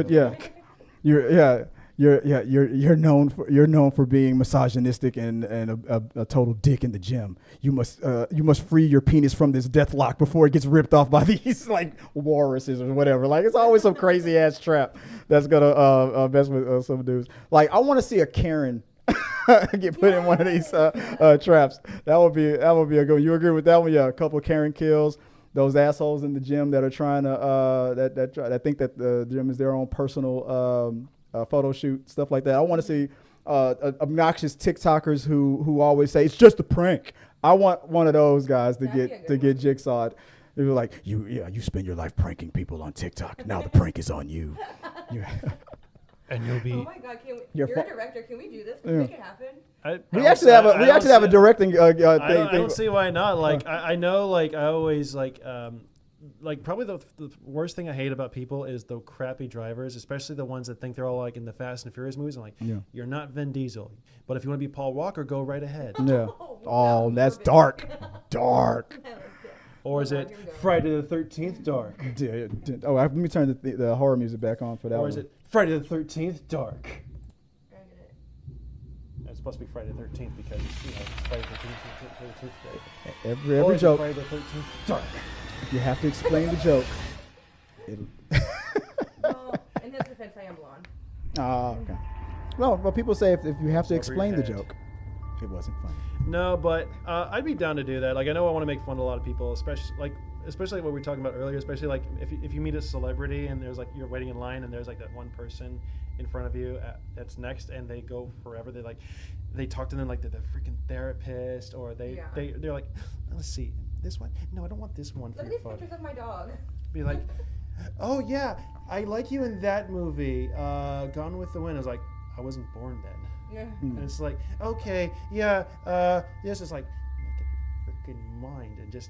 You're known for being misogynistic and a total dick in the gym. You must free your penis from this death lock before it gets ripped off by these like walruses or whatever. Like it's always some crazy ass trap that's gonna mess with some dudes. Like I want to see a Karen get put in one of these traps. That would be a good one. You agree with that one? Yeah, a couple of Karen kills. Those assholes in the gym that are trying to that think that the gym is their own personal photo shoot, stuff like that. I want to see obnoxious TikTokers who always say it's just a prank. I want one of those guys to get jigsawed. They were like, you spend your life pranking people on TikTok. Now the prank is on you. And you'll be. Oh my God! You're a director. Can we do this? Can we make it happen? We actually have a directing thing. I don't see why not. Like I know, like I always like probably the worst thing I hate about people is the crappy drivers, especially the ones that think they're all like in the Fast and Furious movies. I'm like, you're not Vin Diesel, but if you want to be Paul Walker, go right ahead. Yeah. Oh, that's dark. Dark. Or is it Friday the 13th dark? Oh, let me turn the horror music back on for that. Or is it Friday the 13th dark? It's supposed to be Friday the 13th because it's Friday the 13th day. Every joke. Friday the 13th dark. You have to explain the joke. Well, in his defense, I am blonde. Oh, okay. Well, people say if you have to explain the joke, it wasn't funny. No, but I'd be down to do that. Like I know I want to make fun of a lot of people, especially what we were talking about earlier. Especially like if you meet a celebrity and there's like you're waiting in line and there's like that one person in front of you that's next and they go forever. They talk to them like they're the freaking therapist, or they're like, let's see this one. No, I don't want this one. Look at these pictures of my dog. Be like, oh yeah, I like you in that movie, Gone with the Wind. I was like, I wasn't born then. Yeah. And it's like, okay, yeah, yes, it's like, make up your freaking mind and just.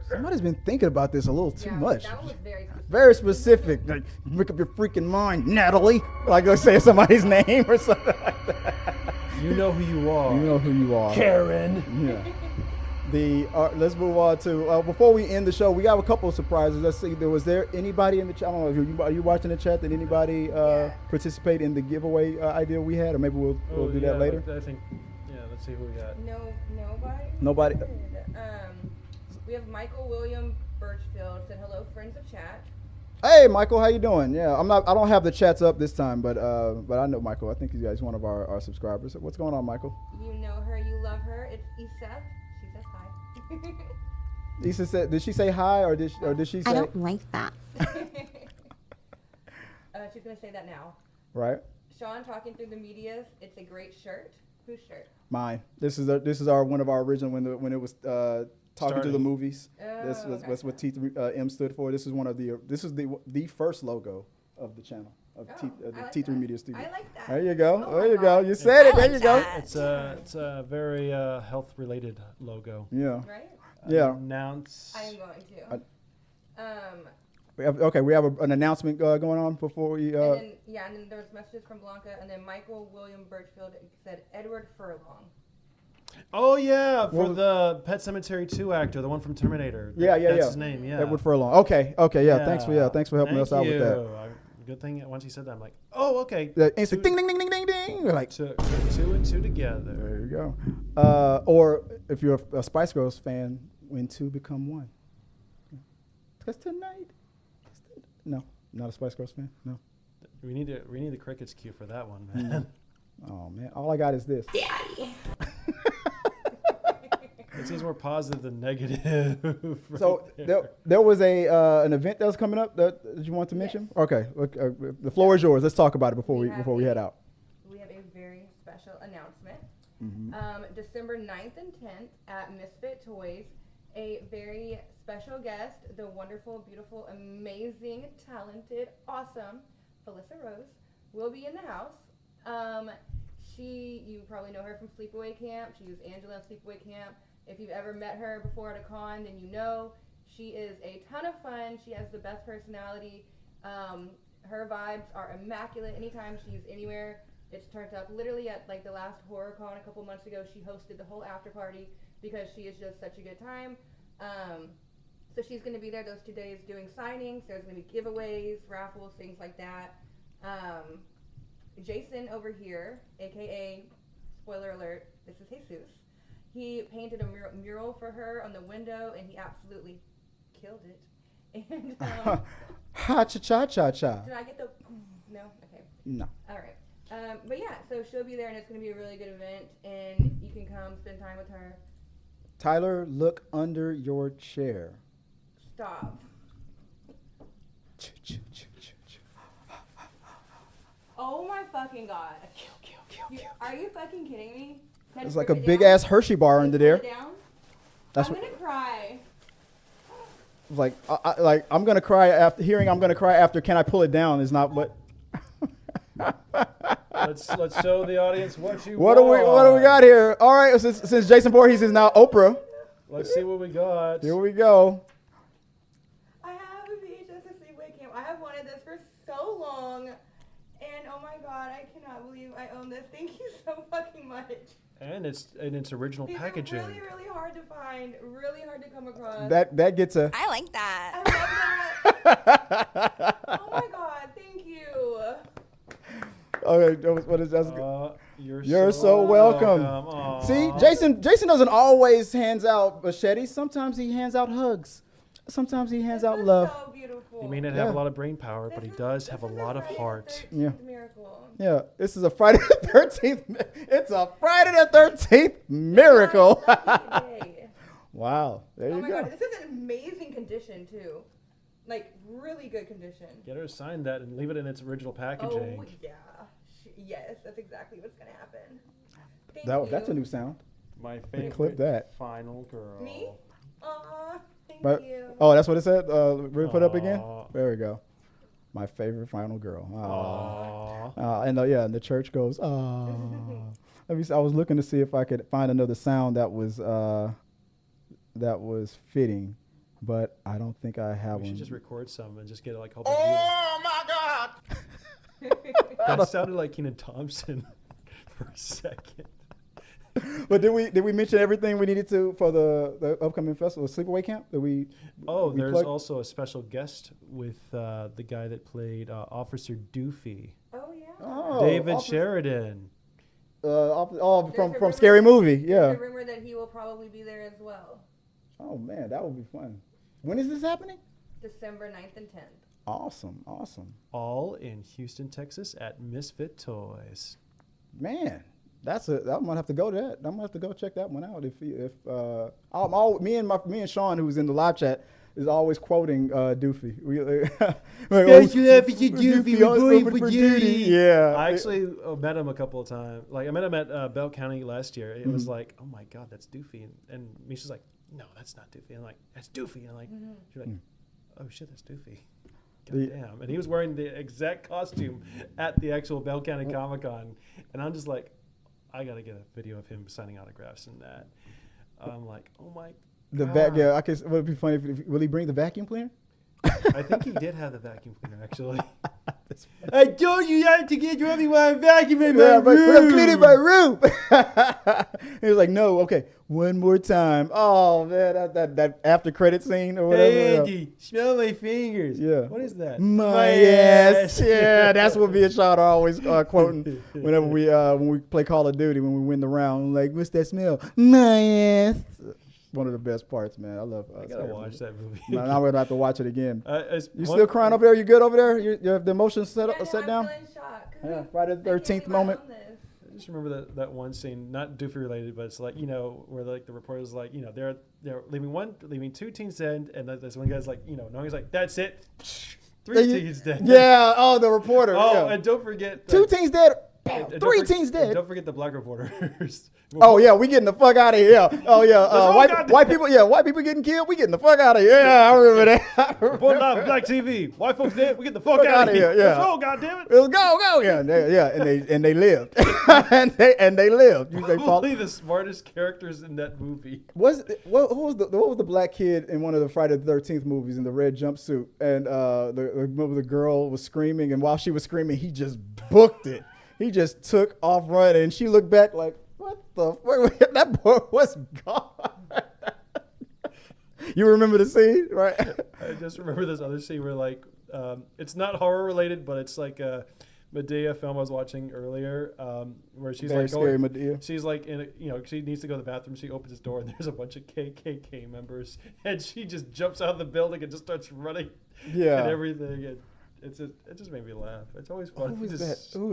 Somebody's been thinking about this a little too much. That one was very specific. Very specific. Like, make up your freaking mind, Natalie. Like, let's say somebody's name or something like that. You know who you are. You know who you are. Karen. Yeah. Let's move on to before we end the show. We got a couple of surprises. Let's see. Was there anybody in the chat? I don't know. Are you watching the chat? Did anybody participate in the giveaway idea we had, or maybe we'll do that later? I think. Yeah. Let's see who we got. Nobody. We have Michael William Birchfield said hello, friends of chat. Hey, Michael, how you doing? Yeah, I don't have the chats up this time, but I know Michael. I think he's one of our subscribers. What's going on, Michael? You know her, you love her. It's Issa. She says hi. Issa said, did she say hi or did she say? I don't like that. She's gonna say that now. Right. Sean talking through the medias. It's a great shirt. Whose shirt? Mine. This is one of our original when it was talking to the movies. That's what T3M stood for. This is the first logo of the channel of T3 Media Studio. I like that. There you go. There you go. You said it. There you go. It's a very health related logo. Yeah. Right. Yeah. I am going to. We have an announcement going on before we. And then there was messages from Blanca, and then Michael William Birchfield said Edward Furlong. Oh yeah, for the Pet Sematary 2 actor, the one from Terminator. Yeah. That's his name. Yeah. Edward Furlong. Okay. Yeah. Thanks for helping us out with that. Good thing once he said that, I'm like, oh okay. Instant ding ding ding ding ding ding. We're like two and two together. There you go. Or if you're a Spice Girls fan, when two become one. Because tonight. No, not a Spice Girls fan. No. We need the crickets cue for that one, man. Oh man, all I got is this. Daddy. It seems more positive than negative. Right So there was an event that was coming up that you want to mention. Yes. Okay, the floor is yours. Let's talk about it before we head out. We have a very special announcement. Mm-hmm. December 9th and 10th at Misfit Toys, a very special guest, the wonderful, beautiful, amazing, talented, awesome Felissa Rose will be in the house. You probably know her from Sleepaway Camp. She was Angela in Sleepaway Camp. If you've ever met her before at a con, then you know she is a ton of fun. She has the best personality. Her vibes are immaculate. Anytime she's anywhere, it's turned up. Literally at like the last horror con a couple months ago, she hosted the whole after party because she is just such a good time. So she's going to be there those 2 days doing signings. There's going to be giveaways, raffles, things like that. Jason over here, aka, spoiler alert, this is Jesus. He painted a mural for her on the window, and he absolutely killed it. And Ha cha cha cha cha. did I get the? No. Okay. No. All right. But yeah, so she'll be there, and it's going to be a really good event, and you can come spend time with her. Tyler, look under your chair. Stop. Oh my fucking god. Are you fucking kidding me? It's like a big ass Hershey bar under there. Down? That's I'm gonna cry. like I'm gonna cry after hearing I'm gonna cry after can I pull it down is not what. Let's show the audience what you What want. do we got here? All right, since Jason Voorhees is now Oprah, Let's see what we got. here we go. I have a VHS sleepaway camp. I have wanted this for so long, and oh my god, I cannot believe I own this. Thank you so fucking much. And it's original These packaging. are really, really hard to find, really hard to come across. That gets a. I like that. I love that. Oh my god, thank you. Okay, what is that? You're so welcome. Aw. See, Jason doesn't always hands out machetes. Sometimes he hands out hugs. Sometimes he hands out This is love. so beautiful. He may not have a lot of brain power, but he does have a lot of heart. Yeah. Miracle. Yeah, this is a Friday the 13th. It's a Friday the 13th miracle. Day. Wow, there Oh you my go. god, this is in amazing condition too. Like really good condition. Get her to sign that and leave it in its original packaging. Oh yeah. Yes, that's exactly what's gonna happen. Thank you. That's a new sound. My favorite clip that. final girl. Me? Aw, thank But you. oh, that's what it said. Really put up again. Aw. There we go. My favorite final girl. Aww. And and the church goes. Let me see, I was looking to see if I could find another sound that was fitting, but I don't think I have We one. should just record some and just get like a couple oh my god! That sounded like Kenan Thompson for a second. But did we mention everything we needed to for the upcoming festival, Sleepaway Camp? Did we? Oh, we there's plug- also a special guest with the guy that played Officer Doofy, Oh yeah. Oh, David Officer- Sheridan. from There's a Scary rumor- Movie. Yeah. There's a rumor that he will probably be there as well. Oh man, that would be fun. When is this happening? December 9th and 10th. Awesome. All in Houston, Texas at Misfit Toys. Man, I'm gonna have to go to that. I'm gonna have to go check that one out. Me and Sean, who's in the live chat, is always quoting Doofy. Doofy, we're going for duty. Yeah. I actually met him a couple of times. Like I met him at Bell County last year. It was like, oh my God, that's Doofy. And Misha's like, no, that's not Doofy. I'm like, that's Doofy. And I'm like, she's like, oh shit, that's Doofy. God damn. And he was wearing the exact costume at the actual Bell County Comic Con. And I'm just like, I got to get a video of him signing autographs and that. I'm like, oh my God. Yeah, would it be funny will he bring the vacuum cleaner? I think he did have the vacuum cleaner, actually. I told you not to get ready while I'm vacuuming my But I'm room. cleaning my room. He was like, no, okay, one more time. Oh man, that after credit scene or whatever. Hey, Andy, smell my fingers. Yeah. What is that? My ass. Yeah, that's what me and Sean are always quoting whenever when we play Call of Duty, when we win the round. Like, what's that smell? My ass. One of the best parts, man. I love. I gotta watch that movie. Man, I'm gonna have to watch it again. You one- still crying over there? You good over there? You have the emotions set Yeah, no, set I'm down? still in shock. Yeah, Friday the 13th moment. I just remember that one scene, not Doofy related, but it's like, where like the reporter's like, they're leaving two teams dead, and this one guy's like, knowing he's like, that's it, 3 teams dead. Yeah. Oh, the reporter. Oh, yeah. and don't forget 2 teams dead. and don't 3 for- teams and dead. Don't forget the black reporters. Oh yeah, we getting the fuck out of here. Yeah. Oh yeah, go, white people. Yeah, white people getting killed. We getting the fuck out of here. Yeah, I remember that. Reporting live on Black TV. White folks dead. We get the fuck out of here. Yeah. Let's go, goddammit. Let's go. Yeah, and they lived, and they lived. Probably the smartest characters in that movie. What was the black kid in one of the Friday the 13th movies in the red jumpsuit, and the girl was screaming, and while she was screaming, he just booked it. He just took off running, and she looked back like, what the fuck? That boy was gone. You remember the scene, right? I just remember this other scene where like it's not horror related, but it's like a Medea film I was watching earlier, where she's Very like scary Medea. She's like in she needs to go to the bathroom. She opens this door and there's a bunch of KKK members, and she just jumps out of the building and just starts running. Yeah. And everything. And it just made me laugh. It's always fun. Who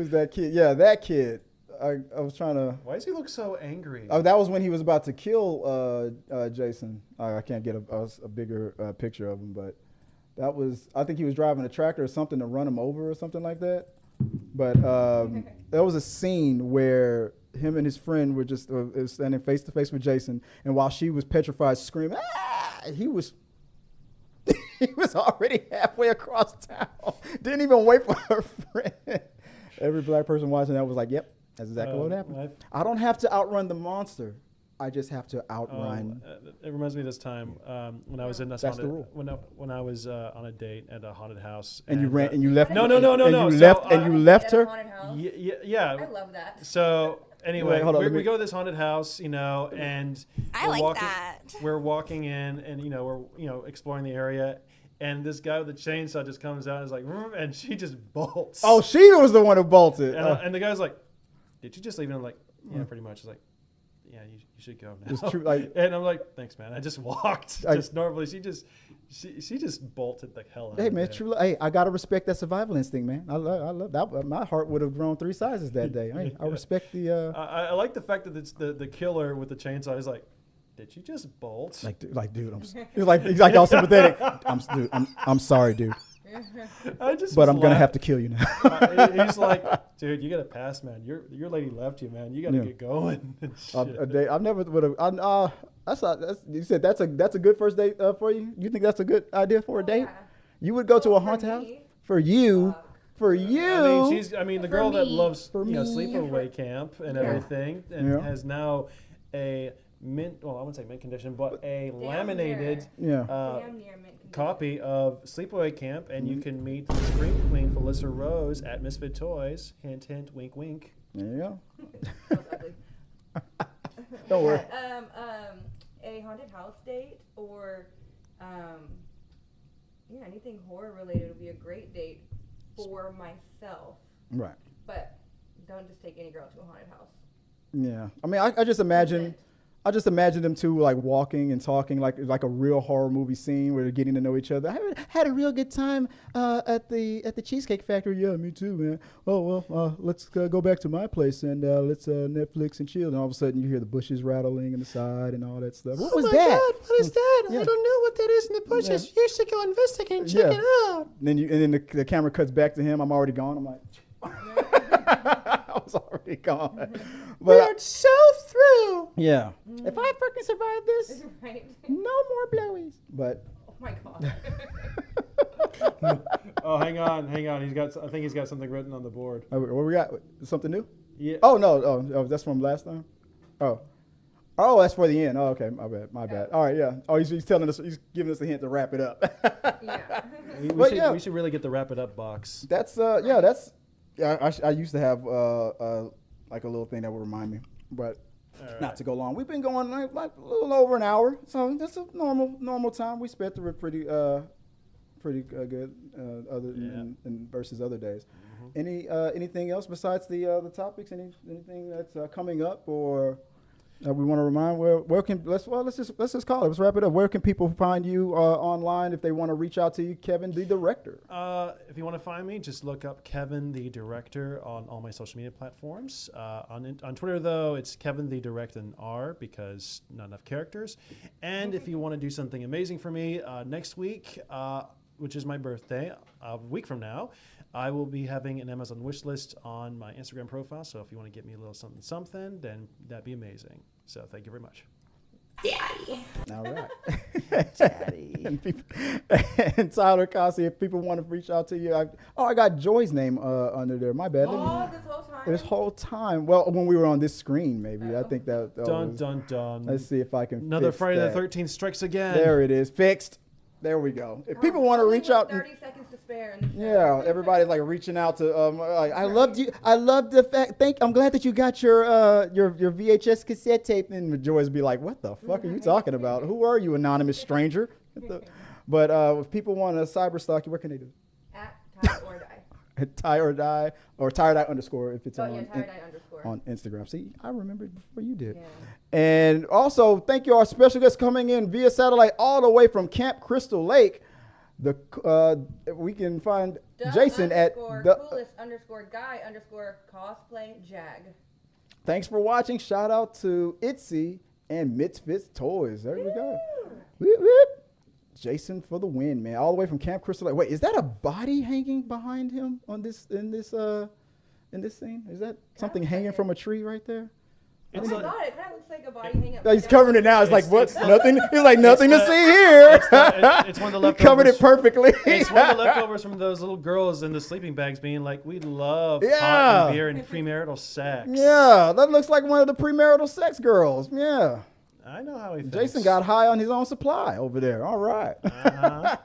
is that kid? Yeah, that kid. I was trying to. Why does he look so angry? Oh, that was when he was about to kill Jason. I can't get a bigger picture of him, but that was. I think he was driving a tractor or something to run him over or something like that. But there was a scene where him and his friend were just standing face to face with Jason, and while she was petrified, screaming, he was She was already halfway across town. Didn't even wait for her friend. Every black person watching that was like, yep, that's exactly what happened. I don't have to outrun the monster. I just have to outrun. It reminds me of this time when I was in this That's the haunted, rule. when I was on a date at a haunted house. And you ran and you left. No. And you left At a her. haunted house. Yeah. I love that. So anyway, Wait, hold on, we go to this haunted house, and I we're like walking, that. We're walking in, and we're exploring the area, and this guy with the chainsaw just comes out and is like, and she just bolts. Oh, she was the one who bolted. And the guy's like, "Did you just leave?" And I'm like, "Yeah, pretty much." He's like, "Yeah, you should go now." It's true, like- and I'm like, "Thanks, man." I just walked. Just normally, she just bolted the hell out. Hey of man, there. true. Hey, I gotta respect that survival instinct, man. I love that. My heart would have grown 3 sizes that day. Hey, I respect the. I like the fact that it's the killer with the chainsaw. He's like, "Did you just bolt?" Dude, he's like all sympathetic. I'm sorry, dude. But I'm gonna have to kill you now. He's like, "Dude, you gotta pass, man. Your lady left you, man. You gotta get going." A date. I never would have. You said that's a good first date for you. You think that's a good idea for a date? Yeah. You would go to a For haunted house me, for you. For you. I mean, the For girl that me. loves For me. sleepaway camp and everything, and Yeah. has now a mint. Well, I wouldn't say mint condition, but a Damn laminated Yeah. damn near mint condition. copy of Sleepaway Camp, and you can meet the Scream Queen Felissa Rose at Misfit Toys. Hint, hint, wink, wink. There you go. That was ugly. Don't worry. A haunted house date or anything horror related would be a great date for myself. Right. But don't just take any girl to a haunted house. Yeah. I mean, I just imagine. I just imagine them two like walking and talking like a real horror movie scene where they're getting to know each other. I had a real good time at the Cheesecake Factory. Yeah, me too, man. Oh well, let's go back to my place and let's Netflix and chill. And all of a sudden you hear the bushes rattling in the side and all that stuff. What was that? God, what is that? Yeah. I don't know what that is in the bushes. Yeah. You should go investigate and check Yeah. it out. And then the camera cuts back to him. I'm already gone. I'm like, I was already gone. But so through. yeah, if I fucking survive this, Right? no more blowies. But Oh my god. Oh, hang on. I think he's got something written on the board. what we got? Something new? Yeah. Oh no! Oh, that's from last time. Oh, that's for the end. Oh, okay. My bad. All right, yeah. Oh, he's telling us. He's giving us a hint to wrap it up. Yeah. We should really get the wrap it up box. That's I used to have like a little thing that would remind me, but not to go long. We've been going like a little over an hour, so that's a normal time. We sped through it pretty good, other than versus other days. Anything else besides the topics? Anything that's coming up or? We want to remind let's just call it. Let's wrap it up. Where can people find you online if they want to reach out to you, Kevin, the director? If you want to find me, just look up Kevin the Director on all my social media platforms. On Twitter, though, it's Kevin the Direct and R because not enough characters. And if you want to do something amazing for me, next week, which is my birthday, a week from now, I will be having an Amazon wish list on my Instagram profile. So if you want to get me a little something, then that'd be amazing. So thank you very much. Daddy. All right. Daddy. And Tyler Cossey, if people want to reach out to you, I got Joy's name under there. My bad. Oh, this whole time. This whole time. Well, when we were on this screen, maybe. I think that Dun, was, dun, dun. Let's see if I can Another fix Friday that. the 13th strikes again. There it is. Fixed. There we go. If people want to Only reach with out, 30 seconds to spare. In the yeah, show. everybody's like reaching out to. Like, I loved you. I loved the fact. I'm glad that you got your VHS cassette tape. And Joy's be like, "What the fuck are you talking about? Who are you, anonymous stranger?" But if people want to cyber stalk you, what can they do? At Tie or Die. At Tie or Die or Tie or Die _ if it's Oh, on yeah, Tie or Die _ on Instagram. See, I remembered before you did. Yeah. And also, thank you our special guest coming in via satellite all the way from Camp Crystal Lake. We can find Jason at the coolest _guy _cosplay jag. Thanks for watching. Shout out to Itsy and Misfits Toys. There we go. Whoop, whoop. Jason for the win, man. All the way from Camp Crystal Lake. Wait, is that a body hanging behind him in this scene? Is that something hanging from a tree right there? Oh It's my like- god, it kind of looks like a body hanging up. He's covering it now. It's like, what? it's the- Nothing? He's like, nothing to see here. It's one of the He covered it leftovers. perfectly. It's one of the leftovers from those little girls in the sleeping bags being like, we love Yeah. pot and beer and premarital sex. Yeah, that looks like one of the premarital sex girls. Yeah. I know how he thinks. Jason got high on his own supply over there. All right. Uh-huh.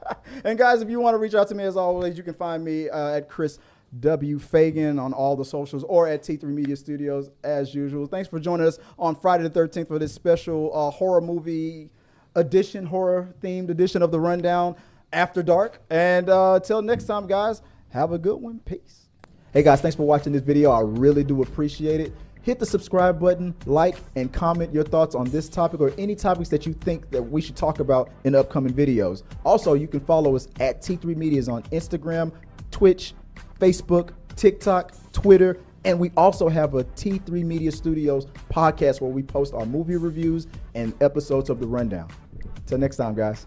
And guys, if you want to reach out to me, as always, you can find me at Chris W. Fagan on all the socials or at T3 Media Studios as usual. Thanks for joining us on Friday the 13th for this special horror movie edition, horror themed edition of The Rundown After Dark. And till next time, guys, have a good one. Peace. Hey guys, thanks for watching this video. I really do appreciate it. Hit the subscribe button, like, and comment your thoughts on this topic or any topics that you think that we should talk about in upcoming videos. Also, you can follow us at T3 Medias on Instagram, Twitch, Facebook, TikTok, Twitter, and we also have a T3 Media Studios podcast where we post our movie reviews and episodes of The Rundown. Till next time, guys.